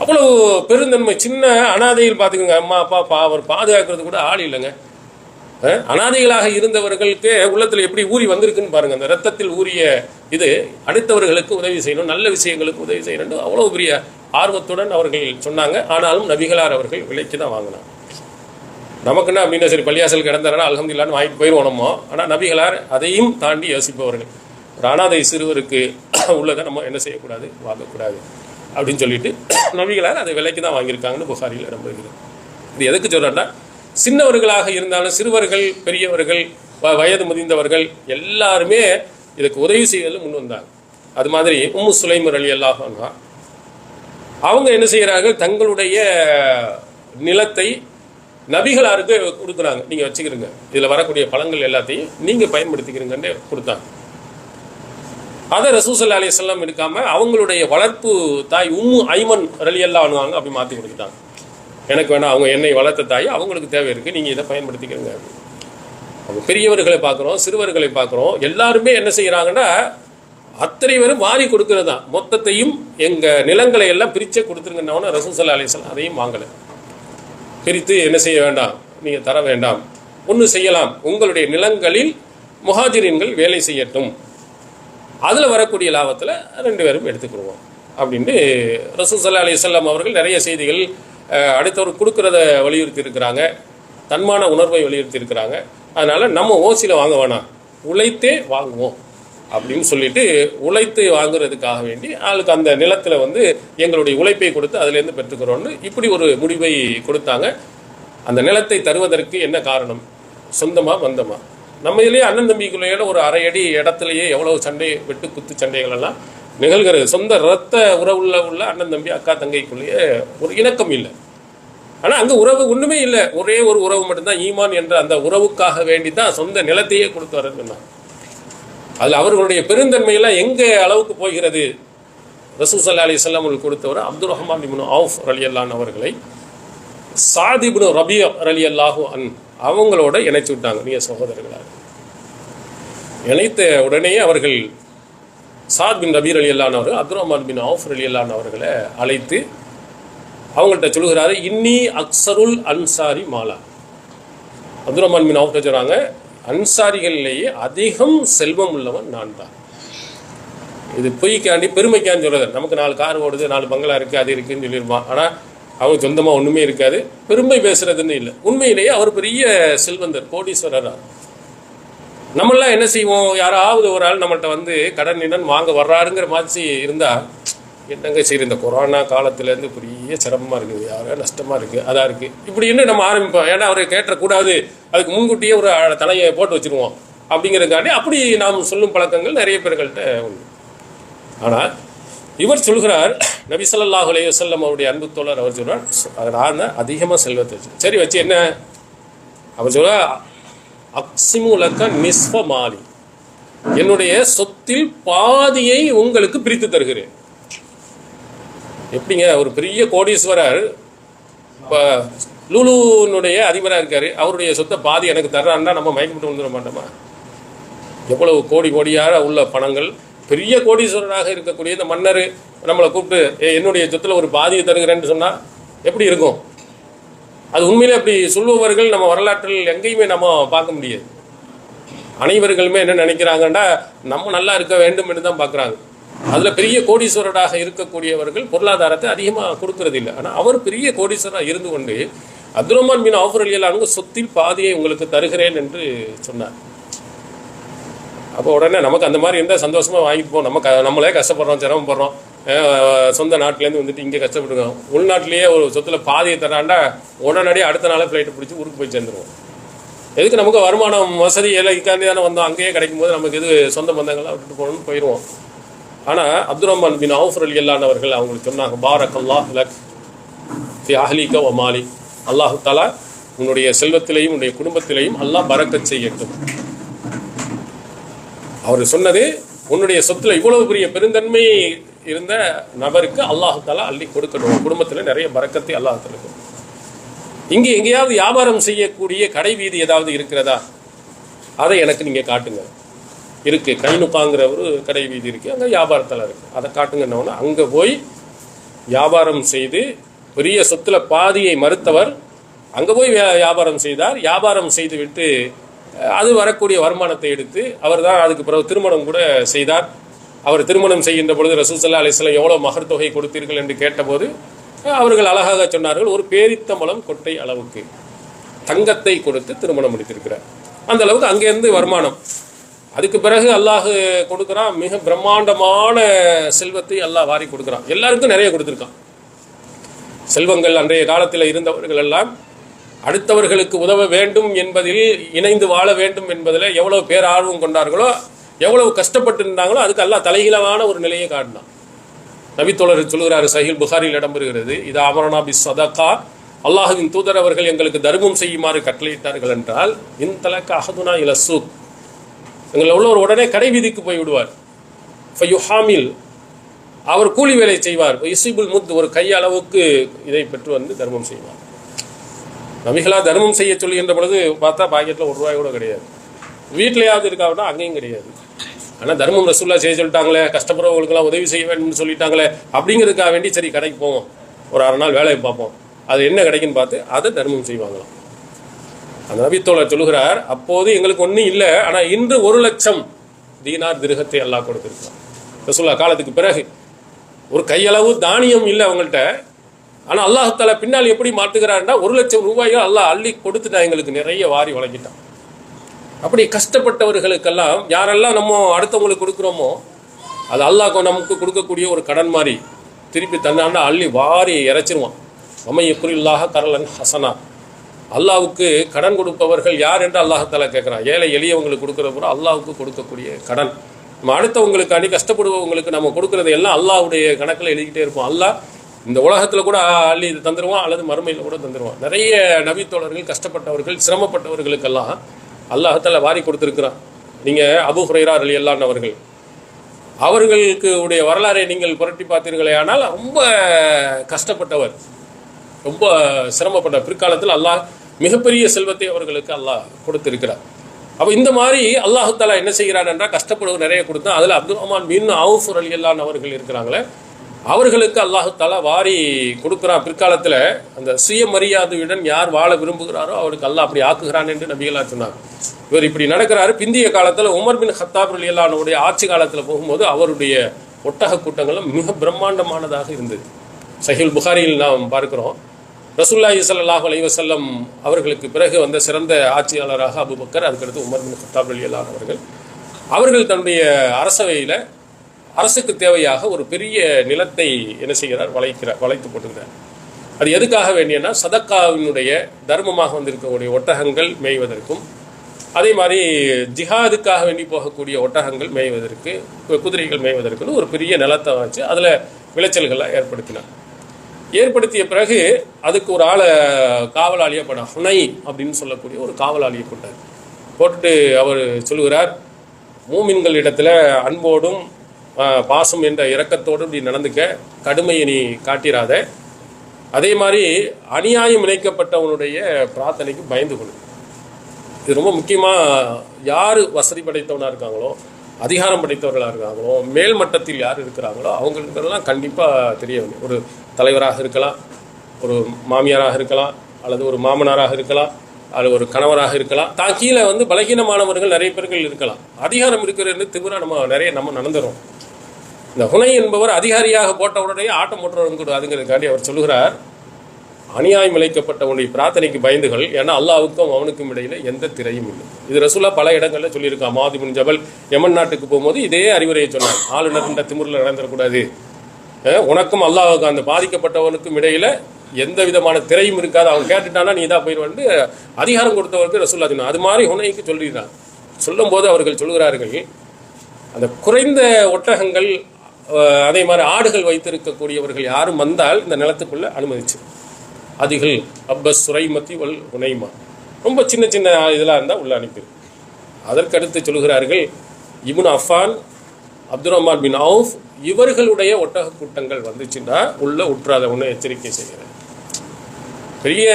அவ்வளவு பெருந்தன்மை. சின்ன அனாதைகள் பார்த்துக்கோங்க, அம்மா அப்பா அவர் பாதுகாக்கிறது கூட ஆள் இல்லைங்க. அனாதைகளாக இருந்தவர்களுக்கு உள்ளத்தில் எப்படி ஊறி வந்திருக்குன்னு பாருங்க. அந்த ரத்தத்தில் ஊறிய இது அடுத்தவர்களுக்கு உதவி செய்யணும், நல்ல விஷயங்களுக்கு உதவி செய்யணும், அவ்வளோ பெரிய ஆர்வத்துடன் அவர்கள் சொன்னாங்க. ஆனாலும் நபிகளார் அவர்கள் விலைக்கு தான் வாங்கினாங்க. நமக்குன்னா அப்படின்னா சரி, பள்ளியாசல் கிடந்தாரா அல்ஹம்துலில்லாஹ்னு வாங்கிட்டு போயிடுவோம் நம்ம. ஆனால் நபிகளார் அதையும் தாண்டி யோசிப்பவர்கள். ஒரு அனாதை சிறுவருக்கு உள்ளதை நம்ம என்ன செய்யக்கூடாது, வாங்கக்கூடாது அப்படின்னு சொல்லிட்டு நபிகளார் அதை விலைக்கு தான் வாங்கியிருக்காங்கன்னு புகாரியில் இடம்பெறுகிறது. இது எதுக்கு சொல்கிறேன்னா, சின்னவர்களாக இருந்தாலும் சிறுவர்கள், பெரியவர்கள், வயது முதிர்ந்தவர்கள் எல்லாருமே இதுக்கு உதவி செய்வதில் முன் வந்தாங்க. அது மாதிரி உம்மு சுலைம் ரலியல்லாஹு அன்ஹா அவங்க என்ன செய்கிறார்கள், தங்களுடைய நிலத்தை நபிகளாருக்கு கொடுக்குறாங்க, நீங்கள் வச்சுக்கிறீங்க, இதில் வரக்கூடிய பழங்கள் எல்லாத்தையும் நீங்கள் பயன்படுத்திக்கிறீங்கன்னு கொடுத்தாங்க. அதை ரசூல் ஸல்லல்லாஹு அலைஹி வஸல்லம் எடுக்காம அவங்களுடைய வளர்ப்பு தாய் உம்மு ஐமன் ரலியல்லாஹு அன்ஹா அப்படி மாற்றி கொடுத்துட்டாங்க. எனக்கு வேணாம், அவங்க என்னை வளர்த்த தாய், அவங்களுக்கு தேவை இருக்குது, நீங்கள் இதை பயன்படுத்திக்கிறீங்க. அவங்க பெரியவர்களை பார்க்குறோம், சிறுவர்களை பார்க்குறோம், எல்லாருமே என்ன செய்கிறாங்கன்னா அத்தனை பேரும் வாரி கொடுக்கறது தான். மொத்தத்தையும் எங்கள் நிலங்களை எல்லாம் பிரித்தே கொடுத்துருங்கன்னு ரசூல் ஸல்லல்லாஹு அலைஹி வஸல்லம் அதையும் வாங்கலை. பிரித்து என்ன செய்ய வேண்டாம், நீங்கள் தர வேண்டாம், ஒன்று செய்யலாம், உங்களுடைய நிலங்களில் முஹாஜிரின்கள் வேலை செய்யட்டும், அதில் வரக்கூடிய லாபத்தில் 2 பேரும் எடுத்துக்கிடுவோம் அப்படின்ட்டு ரசூல் ஸல்லல்லாஹு அலைஹி வஸல்லம் அவர்கள் நிறைய செய்திகள் அடுத்தவர் கொடுக்கறத வலியுறுத்தி இருக்கிறாங்க, தன்மான உணர்வை வலியுறுத்தி இருக்கிறாங்க. அதனால நம்ம ஓசியில் வாங்க வேணாம், உழைத்தே வாங்குவோம் அப்படின்னு சொல்லிட்டு உழைத்து வாங்குறதுக்காக வேண்டி ஆளுக்கு அந்த நிலத்தில் வந்து எங்களுடைய உழைப்பை கொடுத்து அதுலேருந்து பெற்றுக்கிறோன்னு இப்படி ஒரு முடிவை கொடுத்தாங்க. அந்த நிலத்தை தருவதற்கு என்ன காரணம்? சொந்தமா பந்தமா? நம்ம இதுலேயே அண்ணன் தம்பிக்குள்ளேயோட ஒரு அரை அடி இடத்துலையே எவ்வளவு சண்டை, வெட்டு குத்து சண்டைகள் எல்லாம் நிகழ்கிறது. சொந்த இரத்த உறவுள்ள அண்ணன் தம்பி அக்கா தங்கைக்குள்ளேயே ஒரு இணக்கம் இல்லை. ஆனால் அங்கே உறவு ஒன்றுமே இல்லை, ஒரே ஒரு உறவு மட்டும்தான், ஈமான் என்ற அந்த உறவுக்காக வேண்டி தான் சொந்த நிலத்தையே கொடுத்து வரதுன்னா அதில் அவர்களுடைய பெருந்தன்மையெல்லாம் எங்கே அளவுக்கு போகிறது? ரசூல் ஸல்லல்லாஹு அலைஹி வஸல்லம் கொடுத்தவர் அப்துர் ரஹ்மான் இப்னு அவுஃப் ரலியல்லாஹு அவர்களை சாத் இப்னு ரபீ ரலியல்லாஹு அன் அவங்களோட இணைச்சு விட்டாங்க, நீங்க சகோதரர்களாக. இணைத்த உடனே அவர்கள் சாத் பின் ரபீ ரலியல்லாஹு அவர்கள் அப்துர் ரஹ்மான் பின் அவுஃப் ரலியல்லாஹு அவர்களை அழைத்து அவங்கள்ட்ட சொல்லுகிறாரு, இன்னி அக்ஸருல் அன்சாரி மாலா. அப்துர் ரஹ்மான் பின் அவுஃப் சொல்றாங்க, அன்சாரிகளிலேயே அதிகம் செல்வம் உள்ளவன் நான் தான். இது பொய்க்காண்டி பெருமைக்கான்னு சொல்றது. நமக்கு 4 கார் ஓடுது, 4 பங்களா இருக்கு, அது இருக்குன்னு சொல்லியிருப்பான். ஆனால் அவங்க சொந்தமாக ஒன்றுமே இருக்காது, பெருமை பேசுறதுன்னு இல்லை. உண்மையிலேயே அவர் பெரிய செல்வந்தர், கோடீஸ்வரரா. நம்மளாம் என்ன செய்வோம்? யாராவது ஒரு ஆள் நம்மள்கிட்ட வந்து கடன் வாங்க வர்றாருங்கிற மாதிரி இருந்தா என்னங்க சரி, இந்த கொரோனா காலத்துலேருந்து பெரிய சிரமமாக இருக்குது, யாரோ நஷ்டமாக இருக்குது, அதாக இருக்குது, இப்படின்னு நம்ம ஆரம்பிப்போம். ஏன்னா அவரை கேட்டக்கூடாது, அதுக்கு முன்கூட்டியே ஒரு தலையை போட்டு வச்சுருவோம் அப்படிங்கிறதுக்காண்டி அப்படி நாம் சொல்லும் பழக்கங்கள் நிறைய பேர்கள்ட்ட உண்டு. ஆனால் இவர் சொல்கிறார், நபி ஸல்லல்லாஹு அலைஹி வஸல்லம் அவருடைய அன்பு தோழர் அவர் சொல்கிறார், நான் தான் அதிகமாக செல்வத்தை வச்சு. சரி வச்சு என்ன? அவர் சொல்கிறார், அக்ஸிமு லக்க நிஸ்ஃப மாலி, என்னுடைய சொத்தில் பாதியை உங்களுக்கு பிரித்து தருகிறேன். எப்படிங்க? ஒரு பெரிய கோடீஸ்வரர் இப்போ லூலுனுடைய அதிபராக இருக்கார், அவருடைய சொத்தை பாதி எனக்கு தர்றாருன்னா நம்ம மயக்கப்பட்டு வந்துட மாட்டோமா? எவ்வளவு கோடி கோடியாக உள்ள பணங்கள், பெரிய கோடீஸ்வரராக இருக்கக்கூடிய இந்த மன்னர் நம்மளை கூப்பிட்டு என்னுடைய சொத்தில் ஒரு பாதியை தருகிறேன்னு சொன்னால் எப்படி இருக்கும்? அது உண்மையிலே அப்படி சொல்லுபவர்கள் நம்ம வரலாற்றில் எங்கேயுமே நம்ம பார்க்க முடியாது. அனைவர்களுமே என்ன நினைக்கிறாங்கன்னா, நம்ம நல்லா இருக்க வேண்டும் என்று தான் பார்க்குறாங்க. அதில் பெரிய கோடீஸ்வரராக இருக்கக்கூடியவர்கள் பொருளாதாரத்தை அதிகமாக கொடுக்கறது இல்லை. ஆனால் அவர் பெரிய கோடீஸ்வரராக இருந்து கொண்டு அப்துர் ரஹ்மான் பின் அவுஃப் ரலியல்லாஹு அன்ஹு சொத்தில் பாதியை உங்களுக்கு தருகிறேன் என்று சொன்னார். அப்போ உடனே நமக்கு அந்த மாதிரி இருந்தால் சந்தோஷமாக வாங்கிட்டு போவோம். நம்மளே கஷ்டப்படுறோம், சிரமப்படுறோம், சொந்த நாட்டிலேருந்து வந்துட்டு இங்கே கஷ்டப்படுறோம். உள்நாட்டிலேயே ஒரு சொத்தில் பாதியை தராண்டா உடனடியே அடுத்த நாளே ஃப்ளைட்டை பிடிச்சி ஊருக்கு போய் சேர்ந்துருவோம். எதுக்கு? நமக்கு வருமானம் வசதி இலக்காண்டி தானே வந்தோம். அங்கேயே கிடைக்கும் போது நமக்கு எது சொந்த பந்தங்கள்லாம் விட்டுட்டு போகணும்னு போயிடுவோம். ஆனால் அப்துர் ரஹ்மான் பின் அவுஃப் ரலியல்லாஹு அவர்கள் அவங்களுக்கு சொன்னாங்க, பாரக்கல்லாஹு லக் ஃபி அஹ்லிக வ மாலி, அல்லாஹு தஆலா உன்னுடைய செல்வத்திலையும் உன்னுடைய குடும்பத்திலையும் அல்லாஹ் பரக்கத் செய்யட்டும். அவர் சொன்னது, உன்னுடைய சொத்துல இவ்வளவு பெரிய பெருந்தன்மை இருந்த நபருக்கு அல்லாஹு தஆலா அள்ளி கொடுக்கணும், குடும்பத்தில் நிறைய பரக்கத்தை அல்லாஹ் தஆலா. இங்கே எங்கேயாவது வியாபாரம் செய்யக்கூடிய கடை வீதி ஏதாவது இருக்கிறதா? அதை எனக்கு நீங்கள் காட்டுங்க. இருக்கு, கைனுக்காங்கிற ஒரு கடை வீதி இருக்குது, அங்கே வியாபாரத்தில் இருக்குது, அதை காட்டுங்கன்னா அங்கே போய் வியாபாரம் செய்து பெரிய சொத்துல பாதியை மறுத்தவர் அங்கே போய் வியாபாரம் செய்தார். வியாபாரம் செய்து விட்டு அது வரக்கூடிய வருமானத்தை எடுத்து அவர் தான் அதுக்கு பிறகு திருமணம் கூட செய்தார். அவர் திருமணம் செய்கின்ற பொழுது ரசூல் ஸல்லல்லாஹு அலைஹி வஸல்லம் எவ்வளோ மகர் தொகை கொடுத்தீர்கள் என்று கேட்டபோது அவர்கள் அழகாக சொன்னார்கள், ஒரு பேரித்தம்பளம் கொட்டை அளவுக்கு தங்கத்தை கொடுத்து திருமணம் முடித்திருக்கிறார். அந்த அளவுக்கு அங்கேருந்து வருமானம். அதுக்கு பிறகு அல்லாஹ் கொடுக்குறான், மிக பிரம்மாண்டமான செல்வத்தை அல்லாஹ் வாரி கொடுக்குறான். எல்லாருக்கும் நிறைய கொடுத்துருக்கான். செல்வங்கள் அன்றைய காலத்தில் இருந்தவர்கள் எல்லாம் அடுத்தவர்களுக்கு உதவ வேண்டும் என்பதில், இணைந்து வாழ வேண்டும் என்பதில் எவ்வளவு பேரார்வம் கொண்டார்களோ, எவ்வளவு கஷ்டப்பட்டு இருந்தாங்களோ அதுக்கு அல்லாஹ் தலைகீழமான ஒரு நிலையை காட்டினான். நபித்தோழர் சொல்கிறார், சஹீல் புகாரில் இடம்பெறுகிறது, இது அமரனா பி சதகா, அல்லாஹுவின் தூதர் அவர்கள் எங்களுக்கு தர்மம் செய்யுமாறு கட்டளையிட்டார்கள் என்றால், இன்தலக அஹதுனா இல சூக், எங்களை உள்ளவர் உடனே கடை வீதிக்கு போய் விடுவார். ஃபயுஹாமில், அவர் கூலி வேலை செய்வார். இசிபுல் முத், ஒரு கையளவுக்கு இதை பெற்று வந்து தர்மம் செய்வார். நபிகளா தர்மம் செய்ய சொல்லுகின்ற பொழுது பார்த்தா பாக்கெட்டில் ₹1 கூட கிடையாது. வீட்டிலையாவது இருக்காங்கன்னா அங்கேயும் கிடையாது. ஆனால் தர்மம் ரசூலுல்லாஹ் செய்ய சொல்லிட்டாங்களே, கஷ்டப்படுறவங்களுக்கெல்லாம் உதவி செய்ய வேண்டும்னு சொல்லிட்டாங்களே, அப்படிங்கிறதுக்காக வேண்டி சரி கடைக்கு போவோம், ஒரு 1/2 நாள் வேலையை பார்ப்போம், அது என்ன கிடைக்குன்னு பார்த்து அதை தர்மம் செய்வாங்களாம். அந்த நபித்தோழர் சொல்லுகிறார், அப்போது எங்களுக்கு ஒன்றும் இல்லை, ஆனால் இன்று 1,00,000 தீனார் திருகத்தை அல்லாஹ் கொடுத்திருக்கான். ரசூலுல்லாஹ் காலத்துக்கு பிறகு ஒரு கையளவு தானியம் இல்லை அவங்கள்ட்ட. ஆனால் அல்லாஹால பின்னால் எப்படி மாற்றுகிறாருன்னா 1,00,000 ரூபாய்கள் அல்லாஹ் அள்ளி கொடுத்துட்டான், எங்களுக்கு நிறைய வாரி வழங்கிட்டான். அப்படி கஷ்டப்பட்டவர்களுக்கெல்லாம் யாரெல்லாம் நம்ம அடுத்தவங்களுக்கு கொடுக்குறோமோ அது அல்லாஹ் நமக்கு கொடுக்கக்கூடிய ஒரு கடன் மாதிரி திருப்பி தன்னாண்ட அள்ளி வாரி இறைச்சிருவான். அமையக்குரில்லாக கரலன் ஹசனா. அல்லாவுக்கு கடன் கொடுப்பவர்கள் யார் என்று அல்லாஹால கேட்குறான். ஏழை எளியவங்களுக்கு கொடுக்குற கூட அல்லாவுக்கு கொடுக்கக்கூடிய கடன். நம்ம அடுத்தவங்களுக்கு அணி கஷ்டப்படுபவங்களுக்கு நம்ம கொடுக்குறது எல்லாம் அல்லாஹ்வுடைய கணக்கில் எழுதிக்கிட்டே இருப்போம். அல்லாஹ் இந்த உலகத்தில் கூட அள்ளி இது தந்துடுவான், அல்லது மறுமையில் கூட தந்துடுவான். நிறைய நபித்தோழர்கள், கஷ்டப்பட்டவர்கள், சிரமப்பட்டவர்களுக்கெல்லாம் அல்லாஹால வாரி கொடுத்துருக்குறான். நீங்கள் அபூ ஹுரைரா ரலியல்லாஹு அவர்கள், அவர்களுக்கு உடைய வரலாறை நீங்கள் புரட்டி பார்த்தீர்களே ஆனால் ரொம்ப கஷ்டப்பட்டவர், ரொம்ப சிரமப்பட்ட. பிற்காலத்தில் அல்லாஹ் மிகப்பெரிய செல்வத்தை அவர்களுக்கு அல்லாஹ் கொடுத்திருக்கிறார். அப்போ இந்த மாதிரி அல்லாஹு தாலா என்ன செய்கிறான் என்றால் கஷ்டப்படுவது நிறைய கொடுத்தா. அதில் அப்துல் ரஹ்மான் பின் அவுஃப் ரலியல்லாஹு அவர்கள் இருக்கிறாங்களே, அவர்களுக்கு அல்லாஹு தாலா வாரி கொடுக்குறான். பிற்காலத்தில் அந்த சுயமரியாதையுடன் யார் வாழ விரும்புகிறாரோ அவருக்கு அல்லாஹ் அப்படி ஆக்குகிறான் என்று நபிகளா சொன்னார். இவர் இப்படி நடக்கிறாரு. பிந்திய காலத்தில் உமர் பின் ஹத்தாப் ரலியல்லாஹு ஆட்சி காலத்தில் போகும்போது அவருடைய ஒட்டக கூட்டங்களும் மிக பிரம்மாண்டமானதாக இருந்தது. சஹீஹுல் புகாரியில் நாம் பார்க்கிறோம், ரசூலுல்லாஹி ஸல்லல்லாஹு அலைஹி வஸல்லம் அவர்களுக்கு பிறகு வந்த சிறந்த ஆட்சியாளராக அபூபக்கர், அதுக்கடுத்து உமர் பின் கத்தாப் ரலியல்லாஹு அவர்கள் தன்னுடைய அரசவையில் அரசுக்கு தேவையாக ஒரு பெரிய நிலத்தை என்ன செய்கிறார், வளைத்து போட்டுக்கிறார். அது எதுக்காக வேண்டியன்னா சதக்காவினுடைய தர்மமாக வந்திருக்கக்கூடிய ஒட்டகங்கள் மேய்வதற்கும், அதே மாதிரி ஜிஹாதுக்காக வேண்டி போகக்கூடிய ஒட்டகங்கள் மேய்வதற்கு, குதிரைகள் மேய்வதற்குன்னு ஒரு பெரிய நிலத்தை வச்சு அதில் விளைச்சல்களை ஏற்படுத்திய பிறகு அதுக்கு ஒரு ஆளை காவலாளியாக போன ஹுனை அப்படின்னு சொல்லக்கூடிய ஒரு காவலாளியை போட்டுட்டு அவர் சொல்லுகிறார், மூமின்கள் இடத்துல அன்போடும் பாசம் என்ற இரக்கத்தோடு இப்படி நடந்துக்க, கடுமையை நீ காட்டிராத, அதே மாதிரி அநியாயம் இணைக்கப்பட்டவனுடைய பிரார்த்தனைக்கு பயந்து கொள்ளு. இது ரொம்ப முக்கியமாக. யார் வசதி படைத்தவனாக இருக்காங்களோ, அதிகாரம் படைத்தவர்களாக இருக்காங்களோ, மேல் மட்டத்தில் யார் இருக்கிறாங்களோ அவங்களுக்கெல்லாம் கண்டிப்பாக தெரிய வேண்டும். ஒரு தலைவராக இருக்கலாம், ஒரு மாமியாராக இருக்கலாம், அல்லது ஒரு மாமனாராக இருக்கலாம், அல்லது ஒரு கணவராக இருக்கலாம். தான் கீழே பலகீனமானவர்கள் நிறைய பேர்கள் இருக்கலாம். அதிகாரம் இருக்கிறது திமிரா நம்ம நடந்துடும். இந்த ஹுனை என்பவர் அதிகாரியாக போட்ட உடனே ஆட்டம் போட்டுறவங்க கூட அதுங்கிறதுக்காண்டி அவர் சொல்லுகிறார், அநியாயம் இழைக்கப்பட்டவனுடைய பிரார்த்தனைக்கு பயந்துகள், ஏன்னா அல்லாவுக்கும் அவனுக்கும் இடையில எந்த திரையும் இல்லை. இது ரசூலா பல இடங்களில் சொல்லியிருக்கான். முஆத் பின் ஜபல் யமன் நாட்டுக்கு போகும்போது இதே அறிவுரையை சொன்னார், ஆளுநர் என்ற திமிரில் நடந்துடக்கூடாது, உனக்கும் அல்லாஹுக்கும் அந்த பாதிக்கப்பட்டவனுக்கும் இடையில எந்த விதமான திரையும் இருக்காது, அவன் கேட்டுட்டானா நீ தான் போயிடுவான்னு அதிகாரம் கொடுத்தவருக்கு ரசூல்லா சொன்னார். அது மாதிரி ஹுனைக்கு சொல்லிடுறான். சொல்லும் போது அவர்கள் சொல்கிறார்கள், அந்த குறைந்த ஒட்டகங்கள், அதே மாதிரி ஆடுகள் வைத்திருக்கக்கூடியவர்கள் யாரும் வந்தால் இந்த நிலத்துக்குள்ள அனுமதிச்சு, அதிகள் அப்பஸ் சுரைமத்தி வல் ஹுனைமா, ரொம்ப சின்ன சின்ன இதெல்லாம் இருந்தால் உள்ள அனுப்பிடு. அதற்கடுத்து சொல்கிறார்கள், இப்னு அஃபான், அப்துல் ரஹ்மான் பின் அவுஃப் இவர்களுடைய ஒட்டக கூட்டங்கள் வந்துச்சுன்னா உள்ள உற்றாத ஒன்று எச்சரிக்கை செய்கிறேன். பெரிய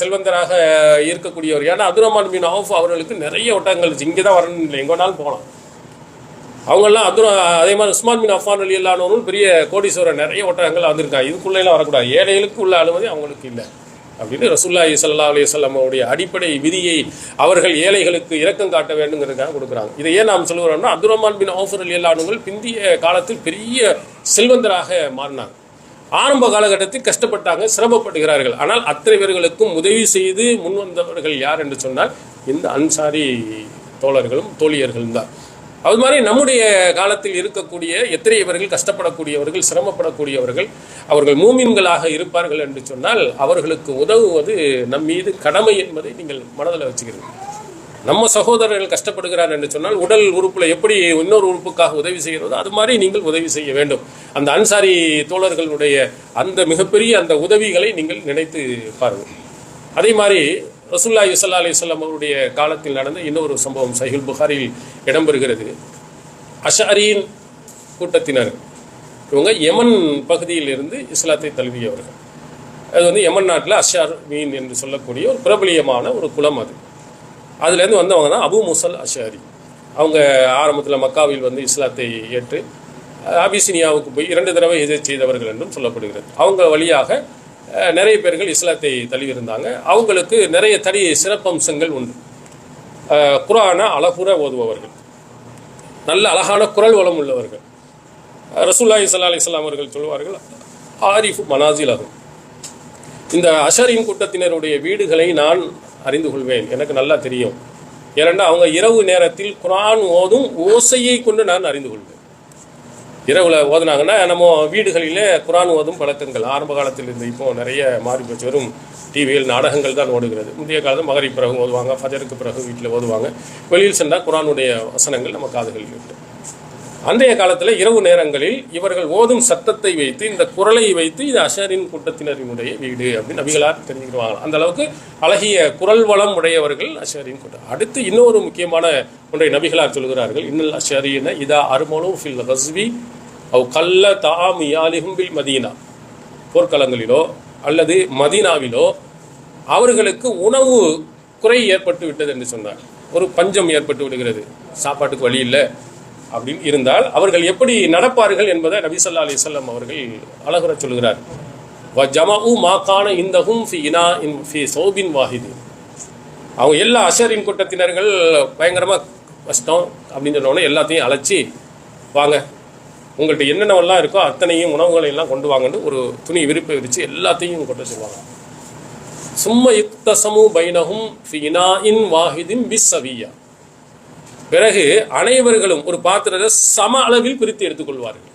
செல்வந்தராக இருக்கக்கூடியவர். ஏன்னா அப்துல் ரஹ்மான் பின் அவுஃப் அவர்களுக்கு நிறைய ஒட்டகங்கள் இங்கே தான் வரணும் இல்லை, எங்கே வேணாலும் போகலாம். அவங்கெல்லாம் அதே மாதிரி உஸ்மான் பின் அஃபான் ரலியல்லாஹு பெரிய கோடீஸ்வரர், நிறைய ஒட்டகங்கள் வந்திருக்காங்க. இதுக்குள்ளெல்லாம் வரக்கூடாது, ஏழைகளுக்கு உள்ள அனுமதி அவங்களுக்கு இல்லை அப்படின்னு ரசூலுல்லாஹி ஸல்லல்லாஹு அலைஹி வஸல்லம் அவருடைய அடிப்படை விதியை அவர்கள் ஏழைகளுக்கு இரக்கம் காட்ட வேண்டுங்கிறதுக்காக கொடுக்குறாங்க. இதை ஏன் நாம் சொல்லுகிறோம்னா, அப்துல் ரஹ்மான் பின் அவுஃப் ரலியல்லாஹு அன்ஹு பிந்திய காலத்தில் பெரிய செல்வந்தராக மாறினாங்க. ஆரம்ப காலகட்டத்தில் கஷ்டப்பட்டாங்க, சிரமப்படுகிறார்கள். ஆனால் அத்தனை பேர்களுக்கும் உதவி செய்து முன் வந்தவர்கள் யார் என்று சொன்னால் இந்த அன்சாரி தோழர்களும் தோழியர்களும் தான். அது மாதிரி நம்முடைய காலத்தில் இருக்கக்கூடிய எத்தனை பேர்கள் கஷ்டப்படக்கூடியவர்கள், சிரமப்படக்கூடியவர்கள், அவர்கள் மூமின்களாக இருப்பார்கள் என்று சொன்னால் அவர்களுக்கு உதவுவது நம் மீது கடமை என்பதை நீங்கள் மனதில் வச்சுக்கிறீர்கள். நம்ம சகோதரர்கள் கஷ்டப்படுகிறார் என்று சொன்னால் உடல் உறுப்பில் எப்படி இன்னொரு உறுப்புக்காக உதவி செய்கிறதோ அது மாதிரி நீங்கள் உதவி செய்ய வேண்டும். அந்த அன்சாரி தோழர்களுடைய அந்த மிகப்பெரிய அந்த உதவிகளை நீங்கள் நினைத்து பாருங்கள். அதே மாதிரி ரசூலுல்லாஹி ஸல்லல்லாஹு அலைஹி வஸல்லம் அவருடைய காலத்தில் நடந்த இன்னொரு சம்பவம் சஹீஹுல் புகாரியில் இடம்பெறுகிறது. அஷஅரியின் கூட்டத்தினர், இவங்க யமன் பகுதியில் இருந்து இஸ்லாத்தை தழுவியவர்கள். அது யமன் நாட்டில் அஷார் மீன் என்று சொல்லக்கூடிய ஒரு பிரபலியமான ஒரு குலம். அதுலேருந்து வந்தவங்க தான் அபு முசல் அஷாரி. அவங்க ஆரம்பத்தில் மக்காவில் இஸ்லாத்தை ஏற்று அபிசினியாவுக்கு போய் 2 தடவை ஹிஜ்ரத் செய்தவர்கள் என்றும் சொல்லப்படுகிறது. அவங்க வழியாக நிறைய பேர்கள் இஸ்லாத்தை தழுவியிருந்தாங்க. அவங்களுக்கு நிறைய தனி சிறப்பம்சங்கள் உண்டு. குர்ஆனை அழகுற ஓதுபவர்கள், நல்ல அழகான குரல் வளம் உள்ளவர்கள், ரசூலுல்லாஹி ஸல்லல்லாஹு அலைஹி வஸல்லம் அவர்கள் சொல்வார்கள், ஆரிஃபு மனாசிலஹும், இந்த அஷரின் கூட்டத்தினருடைய வீடுகளை நான் அறிந்து கொள்வேன், எனக்கு நல்லா தெரியும். ஏனென்றால் அவங்க இரவு நேரத்தில் குர்ஆன் ஓதும் ஓசையை கொண்டு நான் அறிந்து கொள்வேன். இரவில் ஓதுனாங்கன்னா நம்ம வீடுகளிலே குர்ஆன் ஓதும் பழக்கங்கள் ஆரம்ப காலத்தில் இருந்து இப்போ நிறைய மாறி போச்சு. வெறும் டிவியில் நாடகங்கள் தான் ஓடுகிறது. முந்தைய காலத்தில் மகரிப் பிறகு ஓதுவாங்க, ஃபஜருக்கு பிறகு வீட்டில் ஓதுவாங்க. வெளியில் சென்றால் குர்ஆனுடைய வசனங்கள் நம்ம காதுகளில் விட்டு. அன்றைய காலத்தில் இரவு நேரங்களில் இவர்கள் ஓதும் சத்தத்தை வைத்து, இந்த குரலை வைத்து இது அஷரின் கூட்டத்தினரினுடைய வீடு அப்படின்னு நபிகளார் தெரிஞ்சுக்கிடுவாங்க. அந்த அளவுக்கு அழகிய குரல் வளம் உடையவர்கள் அஷரின் கூட்டம். அடுத்து இன்னொரு முக்கியமான ஒன்றை நபிகளார் சொல்கிறார்கள், இன்னல் அஷரீன இதா அர்மலு ஃபில் கஸ்வி அவ் கல்ல தாம் யாலிஹும் பில் மதீனா, போர்க்களங்களிலோ அல்லது மதீனாவிலோ அவர்களுக்கு உணவு குறை ஏற்பட்டு விட்டது என்று சொன்னார். ஒரு பஞ்சம் ஏற்பட்டு விடுகிறது, சாப்பாட்டுக்கு வழி இல்லை அப்படின்னு இருந்தால் அவர்கள் எப்படி நடப்பார்கள் என்பதை நபி ஸல்லல்லாஹு அலைஹி வஸல்லம் அவர்கள் அழகுற சொல்கிறார். வ ஜமஉ மா கான இந்தஹும் ஃபி இனாஇன் ஃபி ஸௌபின் வாஹிதின், அவங்க எல்லா அஷரின் கூட்டத்தினர்கள் பயங்கரமாக கஷ்டம் அப்படின்னு சொன்னோடனே எல்லாத்தையும் அழைச்சி, வாங்க உங்கள்கிட்ட என்னென்னவெல்லாம் இருக்கோ அத்தனையும் உணவுகளையெல்லாம் கொண்டு வாங்கன்னு ஒரு துணி விரிப்பை விரித்து எல்லாத்தையும் கொண்டு சொல்லுவாங்க. சும்ம இக்தஸமு பைனஹும் ஃபி இனாஇன் வாஹிதின் பிஸ்ஸவிய்யா, பிறகு அனைவர்களும் ஒரு பாத்திரத்தை சம அளவில் பிரித்து எடுத்துக்கொள்வார்கள்.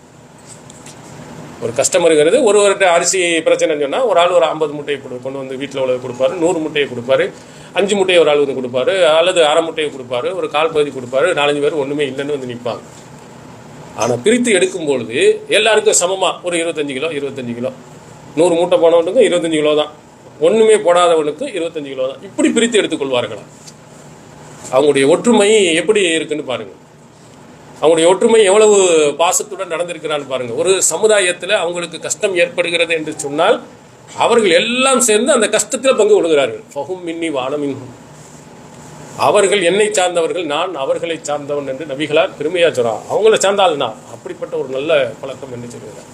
ஒரு கஷ்டம் இருக்கிறது, ஒருவர்கிட்ட அரிசி பிரச்சனைன்னு சொன்னால் ஒரு ஆள் ஒரு 50 முட்டையை கொண்டு வந்து வீட்டில் உள்ள கொடுப்பாரு, 100 முட்டையை கொடுப்பாரு, 5 முட்டையை ஒரு ஆள் வந்து கொடுப்பாரு, அல்லது அரை முட்டையை கொடுப்பாரு, ஒரு கால் பகுதி கொடுப்பாரு, 4-5 பேர் ஒன்றுமே இல்லைன்னு வந்து நிற்பாங்க. ஆனால் பிரித்து எடுக்கும்பொழுது எல்லாருக்கும் சமமாக ஒரு 25 கிலோ 25 கிலோ, 100 மூட்டை போனவனுக்கு 25 கிலோ தான், ஒன்றுமே போடாதவனுக்கு 25 கிலோ தான், இப்படி பிரித்து எடுத்துக்கொள்வார்களா. அவங்களுடைய ஒற்றுமை எப்படி இருக்குன்னு பாருங்க, அவங்களுடைய ஒற்றுமை எவ்வளவு பாசத்துடன் நடந்திருக்கிறான்னு பாருங்க. ஒரு சமுதாயத்தில் அவங்களுக்கு கஷ்டம் ஏற்படுகிறது என்று சொன்னால் அவர்கள் எல்லாம் சேர்ந்து அந்த கஷ்டத்தில் பங்கு கொள்கிறார்கள். ஃபஹும் மின்னி வானமின்ஹும், அவர்கள் என்னை சார்ந்தவர்கள், நான் அவர்களை சார்ந்தவன் என்று நபிகளார் பெருமையா சொல்றான். அவங்கள சார்ந்தால் நான், அப்படிப்பட்ட ஒரு நல்ல பழக்கம் என்று சொல்கிறார்.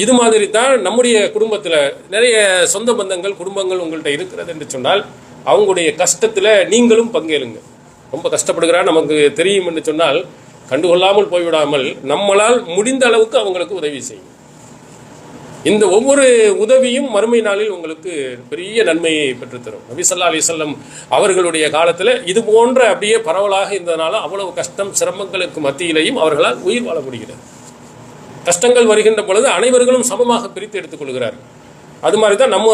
இது மாதிரி தான் நம்முடைய குடும்பத்தில் நிறைய சொந்த பந்தங்கள் குடும்பங்கள் உங்கள்கிட்ட இருக்கிறது என்று சொன்னால் அவங்களுடைய கஷ்டத்தில் நீங்களும் பங்கேறுங்க. ரொம்ப கஷ்டப்படுகிறா நமக்கு தெரியும் என்று சொன்னால் கண்டுகொள்ளாமல் போய்விடாமல் நம்மளால் முடிந்த அளவுக்கு அவங்களுக்கு உதவி செய்யும். இந்த ஒவ்வொரு உதவியும் மறுமை நாளில் உங்களுக்கு பெரிய நன்மையை பெற்றுத்தரும். நபி ஸல்லல்லாஹு அலைஹி வஸல்லம் அவர்களுடைய காலத்தில் இது போன்ற அப்படியே பரவலாக இருந்ததுனால அவ்வளவு கஷ்டம் சிரமங்களுக்கு மத்தியிலேயும் அவர்களால் உயிர் வாழ முடிகிறது. கஷ்டங்கள் வருகின்ற பொழுது அனைவர்களும் சமமாக பிரித்து எடுத்துக்கொள்கிறார்கள். அது மாதிரி தான் நம்ம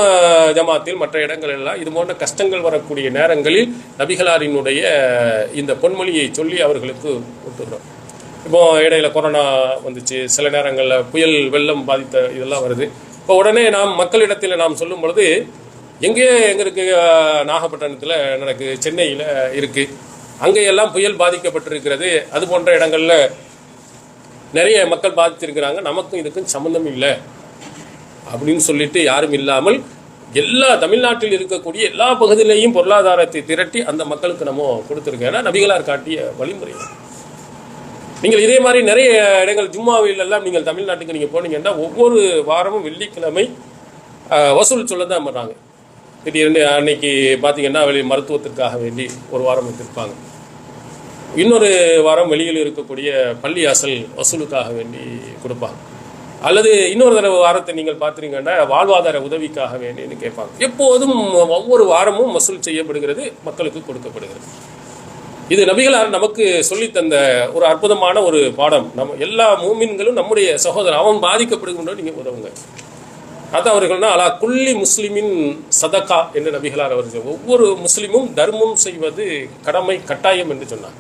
ஜமாத்தில் மற்ற இடங்களெல்லாம் இது போன்ற கஷ்டங்கள் வரக்கூடிய நேரங்களில் நபிகளாரினுடைய இந்த பொன்மொழியை சொல்லி அவர்களுக்கு ஒட்டுகிறோம். இப்போ இடையில கொரோனா வந்துச்சு, சில நேரங்களில் புயல் வெள்ளம் பாதித்த இதெல்லாம் வருது. இப்போ உடனே நாம் மக்களிடத்தில் நாம் சொல்லும் பொழுது எங்கேயோ எங்களுக்கு நாகப்பட்டினத்தில் எனக்கு சென்னையில் இருக்குது, அங்கேயெல்லாம் புயல் பாதிக்கப்பட்டிருக்கிறது, அது போன்ற இடங்களில் நிறைய மக்கள் பாதித்திருக்கிறாங்க, நமக்கும் இதுக்கும் சம்மந்தம் இல்லை அப்படின்னு சொல்லிட்டு யாரும் இல்லாமல் எல்லா தமிழ்நாட்டில் இருக்கக்கூடிய எல்லா பகுதியிலையும் பொருளாதாரத்தை திரட்டி அந்த மக்களுக்கு நம்ம கொடுத்துருக்கோம். ஏன்னா நபிகளார் காட்டிய வழிமுறை. நீங்கள் இதே மாதிரி நிறைய இடங்கள் ஜும்மாவில் எல்லாம் நீங்கள் தமிழ்நாட்டுக்கு நீங்கள் போனீங்கன்னா ஒவ்வொரு வாரமும் வெள்ளிக்கிழமை வசூல் சொல்ல தான் பண்ணுறாங்க. திடீர்னு அன்னைக்கு பார்த்தீங்கன்னா வெளி மருத்துவத்திற்காக வேண்டி ஒரு வாரம் வந்திருப்பாங்க, இன்னொரு வாரம் வெளியில் இருக்கக்கூடிய பள்ளியாசல் வசூலுக்காக வேண்டி கொடுப்பாங்க, அல்லது இன்னொரு தடவை வாரத்தை நீங்கள் பார்த்துறீங்கன்னா வாழ்வாதார உதவிக்காக வேண்டின்னு கேட்பாங்க. எப்போதும் ஒவ்வொரு வாரமும் வசூல் செய்யப்படுகிறது, மக்களுக்கு கொடுக்கப்படுகிறது. இது நபிகளார் நமக்கு சொல்லித்தந்த ஒரு அற்புதமான ஒரு பாடம். நம்ம எல்லா மூமின்களும் நம்முடைய சகோதரன், அவன் பாதிக்கப்படுகின்ற நீங்கள் உதவுங்க. அதான் அவர்கள்னா அலா குல்லி முஸ்லிமின் சதகா என்று நபிகளார் அவர்கள் ஒவ்வொரு முஸ்லிமும் தர்மம் செய்வது கடமை கட்டாயம் என்று சொன்னார்.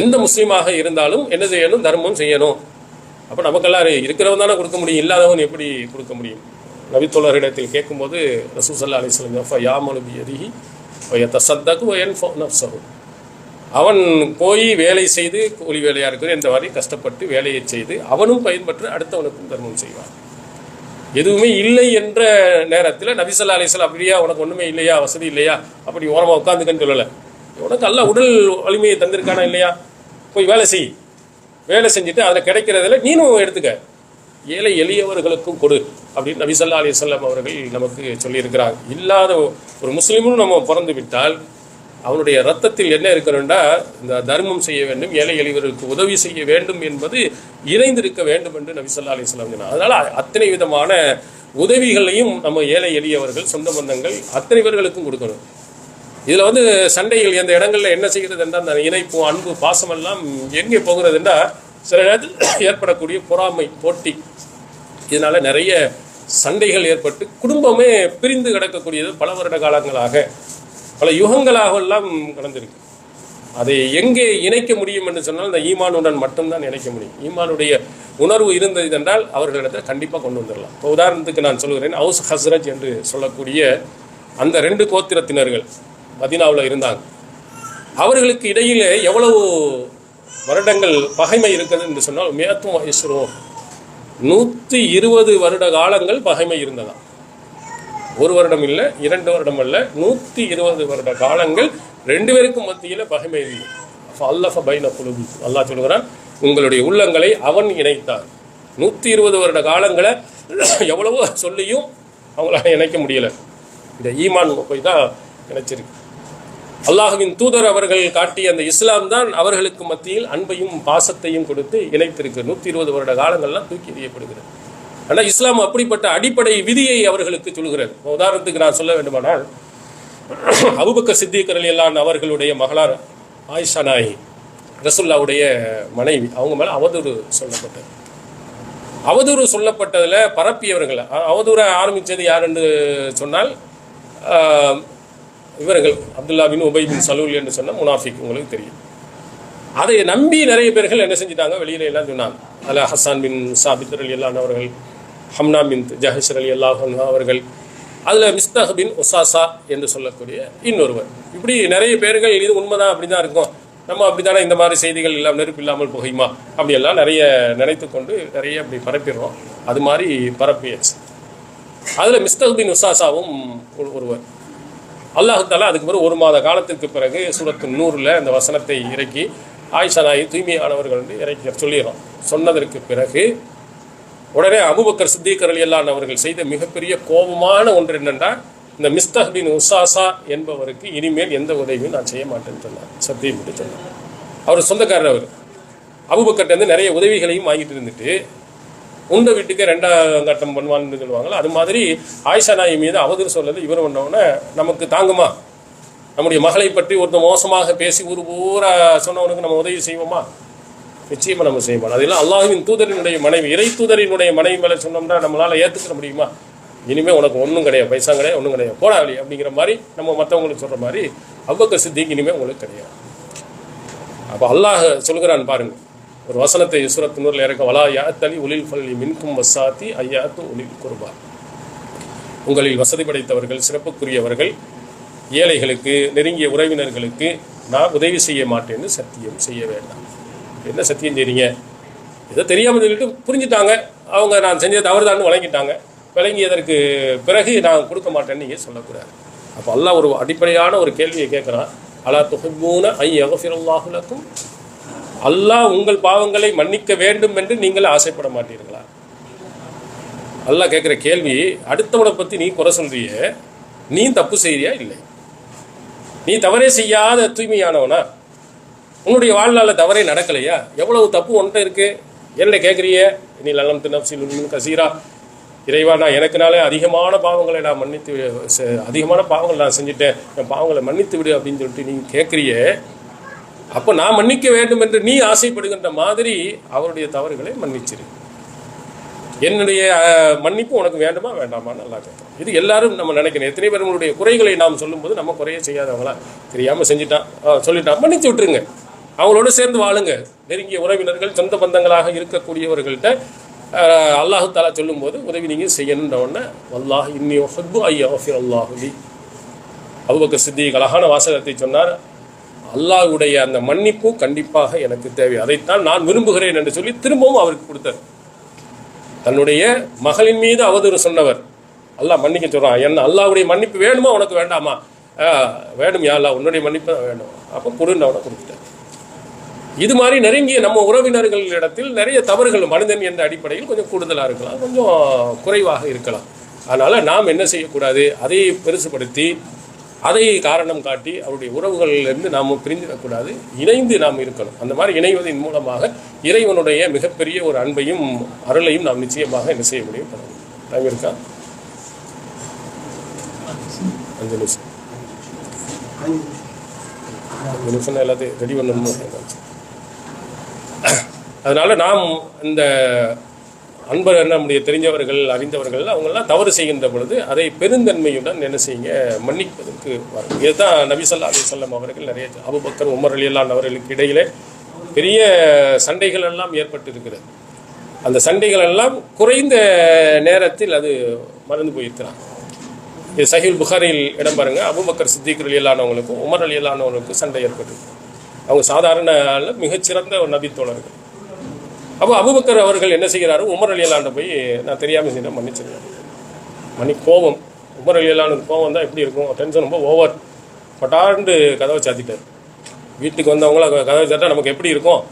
எந்த முஸ்லீமாக இருந்தாலும் என்ன செய்யணும், தர்மம் செய்யணும். அப்போ நமக்கெல்லாம் இருக்கிறவன் தானே கொடுக்க முடியும், இல்லாதவன் எப்படி கொடுக்க முடியும்? நபித்தோழரிடத்தில் கேட்கும்போது ரசூல் ஸல்லல்லாஹு அலைஹி வஸல்லம் யாமலு பியதிஹி வயதஸத்தகு வயன்ஃபஉ நஃப்ஸஹு, அவன் போய் வேலை செய்து கூலி வேலையாக இருக்கிற இந்த மாதிரி கஷ்டப்பட்டு வேலையை செய்து அவனும் பயன்பெற்று அடுத்தவனுக்கும் தர்மம் செய்வான். எதுவுமே இல்லை என்ற நேரத்தில் நபி ஸல்லல்லாஹு அலைஹி வஸல்லம் அப்படியா உனக்கு ஒன்றுமே இல்லையா, வசதி இல்லையா, அப்படி ஓரமாக உட்காந்துக்கன்னு சொல்லலை. உனக்கு அல்ல உடல் வலிமையை தந்திருக்கானா இல்லையா, போய் வேலை செய், வேலை செஞ்சுட்டு அதில் கிடைக்கிறதில் நீனும் எடுத்துக்க, ஏழை எளியவர்களுக்கும் கொடு அப்படின்னு நபி ஸல்லல்லாஹு அலைஹி வஸல்லம் அவர்கள் நமக்கு சொல்லியிருக்கிறாங்க. இல்லாத ஒரு முஸ்லீமும் நம்ம பிறந்து விட்டால் அவனுடைய ரத்தத்தில் என்ன இருக்கணும்னா இந்த தர்மம் செய்ய வேண்டும், ஏழை எளியவர்களுக்கு உதவி செய்ய வேண்டும் என்பது இணைந்திருக்க வேண்டும் என்று நபி ஸல்லல்லாஹு அலைஹி வஸல்லம் சொன்னார். அதனால அத்தனை விதமான உதவிகளையும் நம்ம ஏழை எளியவர்கள், சொந்த பந்தங்கள் அத்தனை பேர்களுக்கும் கொடுக்கணும். இதில் வந்து சண்டைகள் எந்த இடங்களில் என்ன செய்கிறது என்றால் அந்த இணைப்பு, அன்பு, பாசமெல்லாம் எங்கே போகிறது என்றால் சில நேரத்தில் ஏற்படக்கூடிய பொறாமை, போட்டி, இதனால நிறைய சண்டைகள் ஏற்பட்டு குடும்பமே பிரிந்து கிடக்கக்கூடியது பல வருட காலங்களாக, பல யுகங்களாக எல்லாம் கடந்திருக்கு. அதை எங்கே இணைக்க முடியும் என்று சொன்னால் இந்த ஈமானுடன் மட்டும்தான் இணைக்க முடியும். ஈமானுடைய உணர்வு இருந்தது என்றால் அவர்களிடத்தில் கண்டிப்பாக கொண்டு வந்துடலாம். இப்போ உதாரணத்துக்கு நான் சொல்கிறேன், அவுஸ் ஹஸ்ரஜ் என்று சொல்லக்கூடிய அந்த 2 கோத்திரத்தினர்கள் மதீனாவில் இருந்தாங்க. அவர்களுக்கு இடையிலே எவ்வளவு வருடங்கள் பகைமை இருக்குது என்று சொன்னால் மேத்தும் வயசுரோ 120 வருட காலங்கள் பகைமை இருந்ததாம். 1 வருடம் இல்லை, 2 வருடம் அல்ல, 120 வருட காலங்கள் 2 பேருக்கும் மத்தியில் பகைமை இருந்தது. அல்லஃப பைன குலூபி, அல்லாஹ் சொல்கிறான், உங்களுடைய உள்ளங்களை அவன் இணைத்தான். 120 வருட காலங்களை எவ்வளவோ சொல்லியும் அவங்களால இணைக்க முடியலை. இந்த ஈமான் போய் தான் இணைச்சிருக்கு. அல்லாஹுவின் தூதர் அவர்கள் காட்டிய அந்த இஸ்லாம் தான் அவர்களுக்கு மத்தியில் அன்பையும் பாசத்தையும் கொடுத்து இணைத்திருக்கு. 120 வருட காலங்கள்லாம் தூக்கி எறியப்படுகிறது. ஆனால் இஸ்லாம் அப்படிப்பட்ட அடிப்படை விதியை அவர்களுக்கு சொல்கிறது. உதாரணத்துக்கு நான் சொல்ல வேண்டுமானால், அபூபக்கர் சித்திக் ரலியல்லாஹு அவர்களுடைய மகளார் ஆயிஷா நாயகி, ரசூலுல்லாஹ்வுடைய மனைவி, அவங்க மேலே அவதூறு சொல்லப்பட்டது. அவதூறு சொல்லப்பட்டதில் பரப்பியவர்கள், அவதூறை ஆரம்பித்தது யார் என்று சொன்னால் இவர்கள் அப்துல்லா பின் உபை பின் சலூல் என்று சொன்ன முனாஃபிக், உங்களுக்கு தெரியும். அதை நம்பி நிறைய பேர்கள் என்ன செஞ்சிட்டாங்க, வெளியில எல்லாம் சொன்னாங்க. அதில் ஹசான் பின் சாபித் ரலியல்லாஹு அவர்கள், ஹம்னா பின் ஜஹஷ் ரலியல்லாஹு அவர்கள், அதில் மிஸ்தாஹ் பின் உசாசா என்று சொல்லக்கூடிய இன்னொருவர். இப்படி நிறைய பேர்கள் இது உண்மைதான், அப்படி தான் இருக்கும், நம்ம அப்படி தானே, இந்த மாதிரி செய்திகள் எல்லாம் நெருப்பு இல்லாமல் புகையுமா, அப்படியெல்லாம் நிறைய நினைத்து கொண்டு நிறைய அப்படி பரப்பிடுறோம். அது மாதிரி பரப்பியாச்சு. அதில் மிஸ்தாஹ் பின் உசாசாவும் ஒருவர். அல்லாஹ் தஆலா அதுக்கு பிறகு 1 மாத காலத்திற்கு பிறகு சூரத்து நூறில் அந்த வசனத்தை இறக்கி ஆயிஷா நாயகி தூய்மையானவர்கள் என்று இறக்கி சொல்லிடுறோம். சொன்னதற்கு பிறகு உடனே அபூபக்கர் சித்திக் ரலியல்லாஹு அவர்கள் செய்த மிகப்பெரிய கோபமான ஒன்று என்னென்றால், இந்த மிஸ்தாஹ் பின் உசாசா என்பவருக்கு இனிமேல் எந்த உதவியும் நான் செய்ய மாட்டேன்னு சொன்னார். சத்தியம் என்று சொன்னார். அவர் சொந்தக்காரர். அவர் அபூபக்கர்ட்டேருந்து நிறைய உதவிகளையும் வாங்கிட்டு இருந்துட்டு உண்ட வீட்டுக்கு 2ஆம் கட்டம் பண்ணுவான்னு சொல்லுவாங்களா, அது மாதிரி ஆயிஷா நாயகி மீது அவதூறு சொல்லது இவர் பண்ணோன்னே நமக்கு தாங்குமா? நம்முடைய மகளை பற்றி ஒருத்தர் மோசமாக பேசி ஊர் பூரா சொன்னவனுக்கு நம்ம உதவி செய்வோமா? நிச்சயமாக நம்ம செய்ய மாட்டோம். அதெல்லாம் அல்லாஹ்வின் தூதரினுடைய மனைவி, இறை தூதரினுடைய மனைவி மேலே சொன்னோம்னா நம்மளால் ஏற்றுக்கிற முடியுமா? இனிமேல் உனக்கு ஒன்றும் கிடையாது, பைசா கிடையாது, ஒன்றும் கிடையாது, போடா வெளியே அப்படிங்கிற மாதிரி நம்ம மற்றவங்களுக்கு சொல்கிற மாதிரி அபூபக்கர் சித்திக் இனிமேல் உங்களுக்கு கிடையாது. அப்போ அல்லாஹ் சொல்கிறான் பாருங்கள், ஒரு வசனத்தை சூரத்து நூறில் இறக்க, வலா யாத்தலி உலில் ஃபல்லி மின்கும் வசாத்தி ஐயாத்து உலில் குர்பா, உங்களில் வசதி படைத்தவர்கள், சிறப்புக்குரியவர்கள், ஏழைகளுக்கு, நெருங்கிய உறவினர்களுக்கு நான் உதவி செய்ய மாட்டேன்னு சத்தியம் செய்ய வேண்டாம். என்ன சத்தியம் செய்றீங்க? ஏதோ தெரியாமல் சொல்லிட்டு புரிஞ்சுட்டாங்க, அவங்க நான் செஞ்சது தவறுதான்னு வழங்கிட்டாங்க. விளங்கியதற்கு பிறகு நான் கொடுக்க மாட்டேன்னு நீங்கள் சொல்லக்கூடாது. அப்போ அல்லாஹ் ஒரு அடிப்படையான ஒரு கேள்வியை கேட்குறான், அலா துஹிப்பூன ஐ யக்ஃபிரல்லாஹு லக்கும், அல்லாஹ் உங்கள் பாவங்களை மன்னிக்க வேண்டும் என்று நீங்கள் ஆசைப்பட மாட்டீர்களா? அல்லாஹ் கேட்குற கேள்வி, அடுத்தவனை பற்றி நீ குறை சொல்றிய, நீ தப்பு செய்றியா? இல்லை. நீ தவறே செய்யாத தூய்மையானவனா? உன்னுடைய வாழ்நாளில் தவறே நடக்கலையா? எவ்வளவு தப்பு ஒன்றை இருக்கு, என்ன கேட்குறிய? நீ லலம் தினப்சில் கசீரா, இறைவா நான் எனக்குனாலே அதிகமான பாவங்களை நான் அதிகமான பாவங்கள் நான் செஞ்சுட்டேன், என் பாவங்களை மன்னித்து விடு அப்படின்னு சொல்லிட்டு நீ கேட்குறிய. அப்போ நான் மன்னிக்க வேண்டும் என்று நீ ஆசைப்படுகின்ற மாதிரி அவருடைய தவறுகளை மன்னிச்சிரு. என்னுடைய மன்னிப்பு உனக்கு வேண்டுமா வேண்டாமான்னு நல்லா கேட்குறோம். இது எல்லாரும் நம்ம நினைக்கணும். எத்தனை பேர் நம்மளுடைய குறைகளை நாம் சொல்லும்போது நம்ம குறைய செய்யாதவங்களா, தெரியாமல் செஞ்சுட்டான் சொல்லிட்டான், மன்னிச்சு விட்டுருங்க. அவங்களோட சேர்ந்து வாழுங்க. நெருங்கிய உறவினர்கள், சொந்த பந்தங்களாக இருக்கக்கூடியவர்கள்ட்ட அல்லாஹு தஆலா சொல்லும்போது உதவி நீங்கள் செய்யணுன்ற உடனே வல்லாஹ் இன்னி உஹிப்பு ஐ யக்ஃபிர அல்லாஹு லி, அபூபக்கர் சித்திக் அழகான வாசகத்தை சொன்னார், அல்லாஹ்வுடைய அந்த மன்னிப்பு கண்டிப்பாக எனக்கு தேவை, அதைத்தான் நான் விரும்புகிறேன் என்று சொல்லி திரும்பவும் அவருக்கு கொடுத்தார். தன்னுடைய மகளின் மீது அவதூறு சொன்னவர் அல்லாஹ் மன்னிக்க சொல்கிறான். என்ன அல்லாஹ்வுடைய மன்னிப்பு வேணுமா உனக்கு வேண்டாமா? வேணும் யா அல்லாஹ், உன்னுடைய மன்னிப்பு தான் வேணும். அப்போ கொடுன்னு அவனை கொடுத்துட்டார். இது மாதிரி நெருங்கிய நம்ம உறவினர்களிடத்தில் நிறைய தவறுகள் மனிதன் என்ற அடிப்படையில் கொஞ்சம் கூடுதலாக இருக்கலாம், கொஞ்சம் குறைவாக இருக்கலாம். அதனால் நாம் என்ன செய்யக்கூடாது, அதை பெருசுபடுத்தி அதை காரணம் காட்டி அவருடைய உறவுகளிலிருந்து நாம் பிரிந்துவிடக்கூடாது, இணைந்து நாம் இருக்கணும். அந்த மாதிரி இணைவதன் மூலமாக இறைவனுடைய மிகப்பெரிய ஒரு அன்பையும் அருளையும் நாம் நிச்சயமாக என்ன செய்ய முடியும். டைம் இருக்கா? 5 நிமிஷம். 5 நிமிஷம் எல்லாத்தையும் ரெடி பண்ணணும். அதனால நாம் இந்த அன்பர் நம்முடைய தெரிஞ்சவர்கள் அறிந்தவர்கள் அவங்கெல்லாம் தவறு செய்கின்ற பொழுது அதை பெருந்தன்மையுடன் என்ன செய்யுங்க, மன்னிப்பதற்கு வரும். இதுதான் நபி ஸல்லல்லாஹு அலைஹி வஸல்லம் அவர்கள் நிறைய அபூபக்கர் உமர் ரலியல்லாஹு அன்ஹு அவர்களுக்கு இடையிலே பெரிய சண்டைகள் எல்லாம் ஏற்பட்டு இருக்கிறது. அந்த சண்டைகள் எல்லாம் குறைந்த நேரத்தில் அது மறந்து போயிருக்கிறாங்க. இது சஹீஹுல் புகாரியில் இடம் பாருங்க. அபூபக்கர் சித்திக் ரலியல்லாஹு அன்ஹு அவங்களுக்கும் உமர் ரலியல்லாஹு அன்ஹு அவங்களுக்கும் சண்டை ஏற்பட்டது. அவங்க சாதாரண மிகச்சிறந்த ஒரு நபி தோழர்கள். அப்போ அபூபக்கர் அவர்கள் என்ன செய்கிறாரு, உமர் ரலியல்லாஹு அன்ஹு போய் நான் தெரியாமல் செய்யணும் மன்னிச்சிருக்கேன். கோபம், உமர் ரலியல்லாஹு அன்ஹு கோபம் தான் எப்படி இருக்கும், டென்ஷன் ரொம்ப ஓவர், பட்டாண்டு கதவை சாத்திட்டார். வீட்டுக்கு வந்தவங்கள கதவை சாத்தா நமக்கு எப்படி இருக்கும்,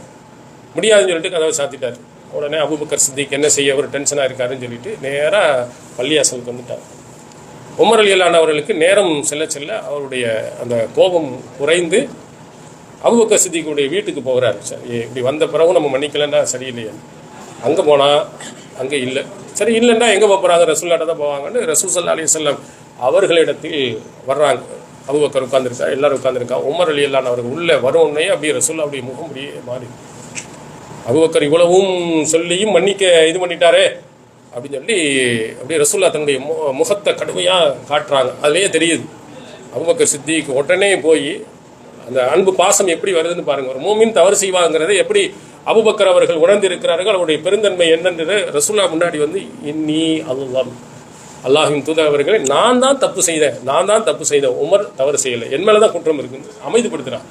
முடியாதுன்னு சொல்லிட்டு கதவை சாத்திட்டார். உடனே அபூபக்கர் சித்திக் என்ன செய்ய, அவர் டென்ஷனாக இருக்காருன்னு சொல்லிட்டு நேராக பள்ளியாசலுக்கு வந்துட்டார். உமர் ரலியல்லாஹு அன்ஹு அவர்களுக்கு நேரம் செல்ல செல்ல அவருடைய அந்த கோபம் குறைந்து அபூபக்கர் சித்திக்குடைய வீட்டுக்கு போகிறாரு. சரி, இப்படி வந்த பிறகு நம்ம மன்னிக்கலன்னா சரியில்லையா. அங்கே போனால் அங்கே இல்லை, சரி இல்லைன்னா எங்கே போகிறாங்க, ரசூலுல்லாஹ்ட்ட தான் போவாங்கன்னு ரசூல் ஸல்லல்லாஹு அலைஹி வஸல்லம் அவர்களிடத்தில் வர்றாங்க. அபூபக்கர் உட்காந்துருக்கா, எல்லாரும் உட்காந்துருக்கா. உமர் ரலியல்லாஹு அன்ஹு அவர்கள் உள்ளே வரும்னே அப்படியே ரசூலுல்லாஹ் அப்படியே முகம் அப்படியே மாறி, அபூபக்கர் இவ்வளவும் சொல்லியும் மன்னிக்க இது பண்ணிட்டாரே அப்படின்னு சொல்லி அப்படியே ரசூலுல்லாஹ் தன்னுடைய முகத்தை கடுமையாக காட்டுறாங்க. அதுலேயே தெரியுது அபூபக்கர் சித்திக் உடனே போய் அந்த அன்பு பாசம் எப்படி வருதுன்னு பாருங்க. ஒரு மூமின் தவறு செய்வாங்கிறதை எப்படி அபூபக்கர் அவர்கள் உணர்ந்து இருக்கிறார்கள், அவருடைய பெருந்தன்மை என்னன்றது ரசூலுல்லாஹ் முன்னாடி வந்து இன்னி அல்லாஹ்வின் தூதர் அவர்களே நான் தான் தப்பு செய்தேன், உமர் தவறு செய்யலை, என் மேலே தான் குற்றம் இருக்குன்னு அமைதிப்படுத்துறான்.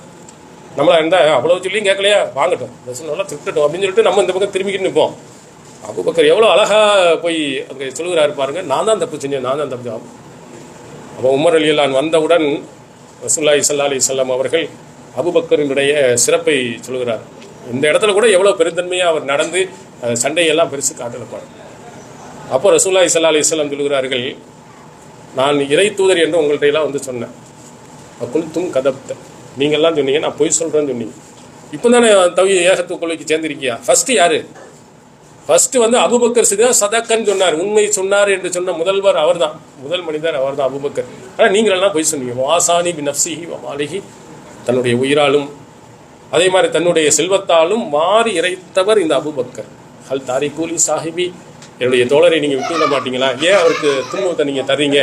நம்மளா இருந்தால் அவ்வளோ சொல்லியும் கேட்கலையா, வாங்கட்டும் ரசூலுல்லாஹ் திட்டட்டும் அப்படின்னு சொல்லிட்டு நம்ம இந்த பக்கம் திரும்பிக்கிட்டு நிற்போம். அபூபக்கர் எவ்வளோ அழகாக போய் அங்கே சொல்லுகிறாரு பாருங்க, நான் தான் தப்பு செஞ்சேன். அப்போ உமர் ரலியல்லாஹு அன்ஹு வந்தவுடன் ரசூலுல்லாஹி ஸல்லல்லாஹு அலைஹி வஸல்லம் அவர்கள் அபூபக்கரினுடைய சிறப்பை சொல்கிறார். இந்த இடத்துல கூட எவ்வளோ பெருந்தன்மையாக அவர் நடந்து சண்டையெல்லாம் பெருசு காட்டலப்பார். அப்போ ரசூலுல்லாஹி ஸல்லல்லாஹு அலைஹி வஸல்லம் சொல்கிறார்கள், நான் இறை தூதர் என்று உங்கள்கிட்ட எல்லாம் வந்து சொன்னேன். குல்தும் கதப்த, நீங்கள்லாம் சொன்னீங்க நான் பொய் சொல்கிறேன்னு சொன்னீங்க. இப்போ தானே ஏகத்துவ கொள்கைக்கு சேர்ந்திருக்கியா. ஃபஸ்ட்டு யார், ஃபஸ்ட்டு வந்து அபூபக்கர் சித்திக் சதக்கன்னு சொன்னார், உண்மை சொன்னார் என்று சொன்ன முதல்வர் அவர் தான், முதல் மனிதர் அவர் தான் அபூபக்கர். ஆனால் நீங்களெல்லாம் போய் சொன்னீங்க. வாசானி பி நஃப்ஸிஹி வ மாலிஹி, தன்னுடைய உயிராலும் அதே மாதிரி தன்னுடைய செல்வத்தாலும் மாறி இறைத்தவர் இந்த அபூபக்கர். ஹல் தாரிகூலி சாஹிபி, என்னுடைய தோழரை நீங்கள் விட்டு விட மாட்டீங்களா, ஏன் அவருக்கு துன்பத்தை நீங்கள் தர்றீங்க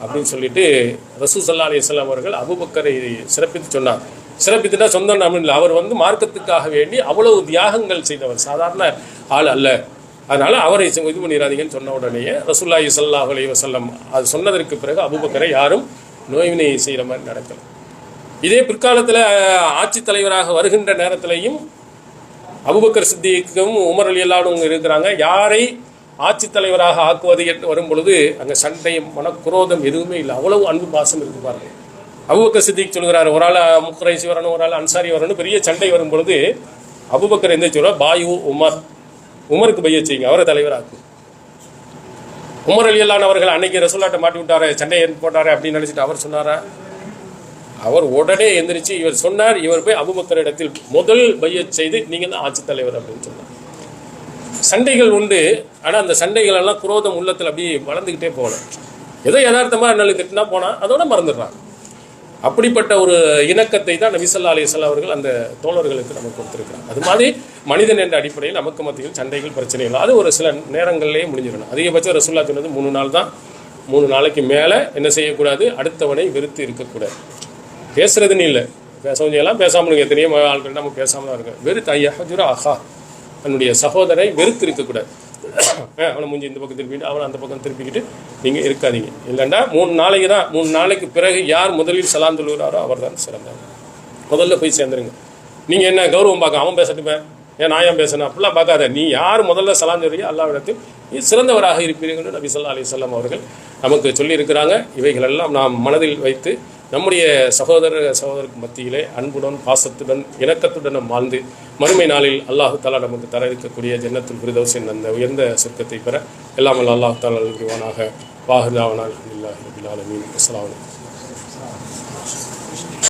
அப்படின்னு சொல்லிட்டு ரசூல் ஸல்லல்லாஹு அலைஹி வஸல்லம் அவர்கள் அபூபக்கரை சிறப்பித்து சொன்னார். சிறப்பித்துட்டா சொந்தம் நாம இல்லை, அவர் வந்து மார்க்கத்துக்காக வேண்டி அவ்வளவு தியாகங்கள் செய்தவர், சாதாரண ஆள் அல்ல. அதனால அவரை இது பண்ணிடாதீங்கன்னு சொன்ன உடனேயே ரசூலுல்லாஹி ஸல்லல்லாஹு அலைஹி வஸல்லம் அது சொன்னதற்கு பிறகு அபூபக்கரை யாரும் நோய்வினை செய்கிற மாதிரி நடக்கல. இதே பிற்காலத்தில் ஆட்சி தலைவராக வருகின்ற நேரத்திலையும் அபூபக்கர் சித்திக்கும் உமர் ரலியல்லாஹு அன்ஹு இருக்கிறாங்க. யாரை ஆட்சி தலைவராக ஆக்குவது என்று வரும் பொழுது அங்கே சண்டை மனக்குரோதம் எதுவுமே இல்லை, அவ்வளவு அன்பு பாசம் இருக்கு பாருங்க. அபூபக்கர் சித்திக் சொல்கிறார், ஒரு ஆள் முக்ரைசி வரணும், ஒரு ஆள் அன்சாரி வரணும், பெரிய சண்டை வரும் பொழுது அபூபக்கர் எந்த சொல்றார், பாயு உமருக்கு பைய செய்யுங்க, அவரை தலைவராக்கு. உமர் ரலியல்லாஹு அன்ஹு அவர்கள் அன்னைக்கு ரசூலுல்லாஹ்ட்ட மாட்டி விட்டாரு, சண்டை போட்டாரு அப்படின்னு நினைச்சிட்டு அவர் சொன்னாரா, அவர் உடனே எந்திரிச்சு இவர் சொன்னார், இவர் போய் அபூபக்கர் இடத்தில் முதல் பைய செய்து நீங்க தான் ஆட்சி தலைவர் அப்படின்னு சொன்னார். சண்டைகள் உண்டு, ஆனால் அந்த சண்டைகள் எல்லாம் குரோதம் உள்ளத்தில் அப்படியே வளர்ந்துக்கிட்டே போகணும். ஏதோ யதார்த்தமாக நல்ல திட்டினா போனால் அதோட மறந்துடுறாங்க. அப்படிப்பட்ட ஒரு இணக்கத்தை தான் நபி ஸல்லல்லாஹு அலைஹி வஸல்லம் அவர்கள் அந்த தோழர்களுக்கு நமக்கு கொடுத்துருக்கிறாங்க. அது மாதிரி மனிதன் என்ற அடிப்படையில் நமக்கு மத்தியில் சண்டைகள் பிரச்சனைகள் அது ஒரு சில நேரங்களிலேயே முடிஞ்சிடணும். அதிகபட்சம் ரசூலுல்லாஹ் சொன்னது 3 நாள் தான். 3 நாளைக்கு மேலே என்ன செய்யக்கூடாது, அடுத்தவனை வெறுத்து இருக்கக்கூடாது. பேசுறதுன்னு இல்லை, பேசவும் செய்யலாம், பேசாமல் எத்தனையோ ஆட்கள் நம்ம பேசாமல் தான் இருக்கோம். வெறுத்து ஐயா ஆஹா, தன்னுடைய சகோதரை வெறுத்து இருக்கக்கூடாது. அவனை மூஞ்சி இந்த பக்கம் திருப்பிட்டு அவனை அந்த பக்கம் திருப்பிக்கிட்டு நீங்கள் இருக்காதீங்க. இல்லைண்டா 3 நாளைக்கு தான், 3 நாளைக்கு பிறகு யார் முதலில் சலாம் சொல்லுகிறாரோ அவர் தான் சிறந்தவர். முதல்ல போய் சேர்ந்துருங்க. நீங்கள் என்ன கௌரவம் பார்க்க, அவன் பேசட்டுப்பேன், ஏன் நான் ஏன் பேசணும் அப்படிலாம் பார்க்காத, நீ யார் முதல்ல சலாம் சொல்றீங்க அல்லாஹ்விடத்தில் நீ சிறந்தவராக இருப்பீர்கள் நபி ஸல்லல்லாஹு அலைஹி வஸல்லம் அவர்கள் நமக்கு சொல்லியிருக்கிறாங்க. இவைகளெல்லாம் நாம் மனதில் வைத்து நம்முடைய சகோதரருக்கு மத்தியிலே அன்புடன் பாசத்துடன் இணக்கத்துடன் வாழ்ந்து மறுமை நாளில் அல்லாஹு தாலா நமக்கு தர இருக்கக்கூடிய ஜன்னத்துல் ஃபிர்தௌஸின் அந்த உயர்ந்த சொர்க்கத்தை பெற எல்லாம் அல்லாஹு தாலா புரிவானாக. வாஹிர் தாவனா அல்ஹம்துலில்லாஹி ரப்பில் ஆலமீன். அஸ்ஸலாமு அலைக்கும்.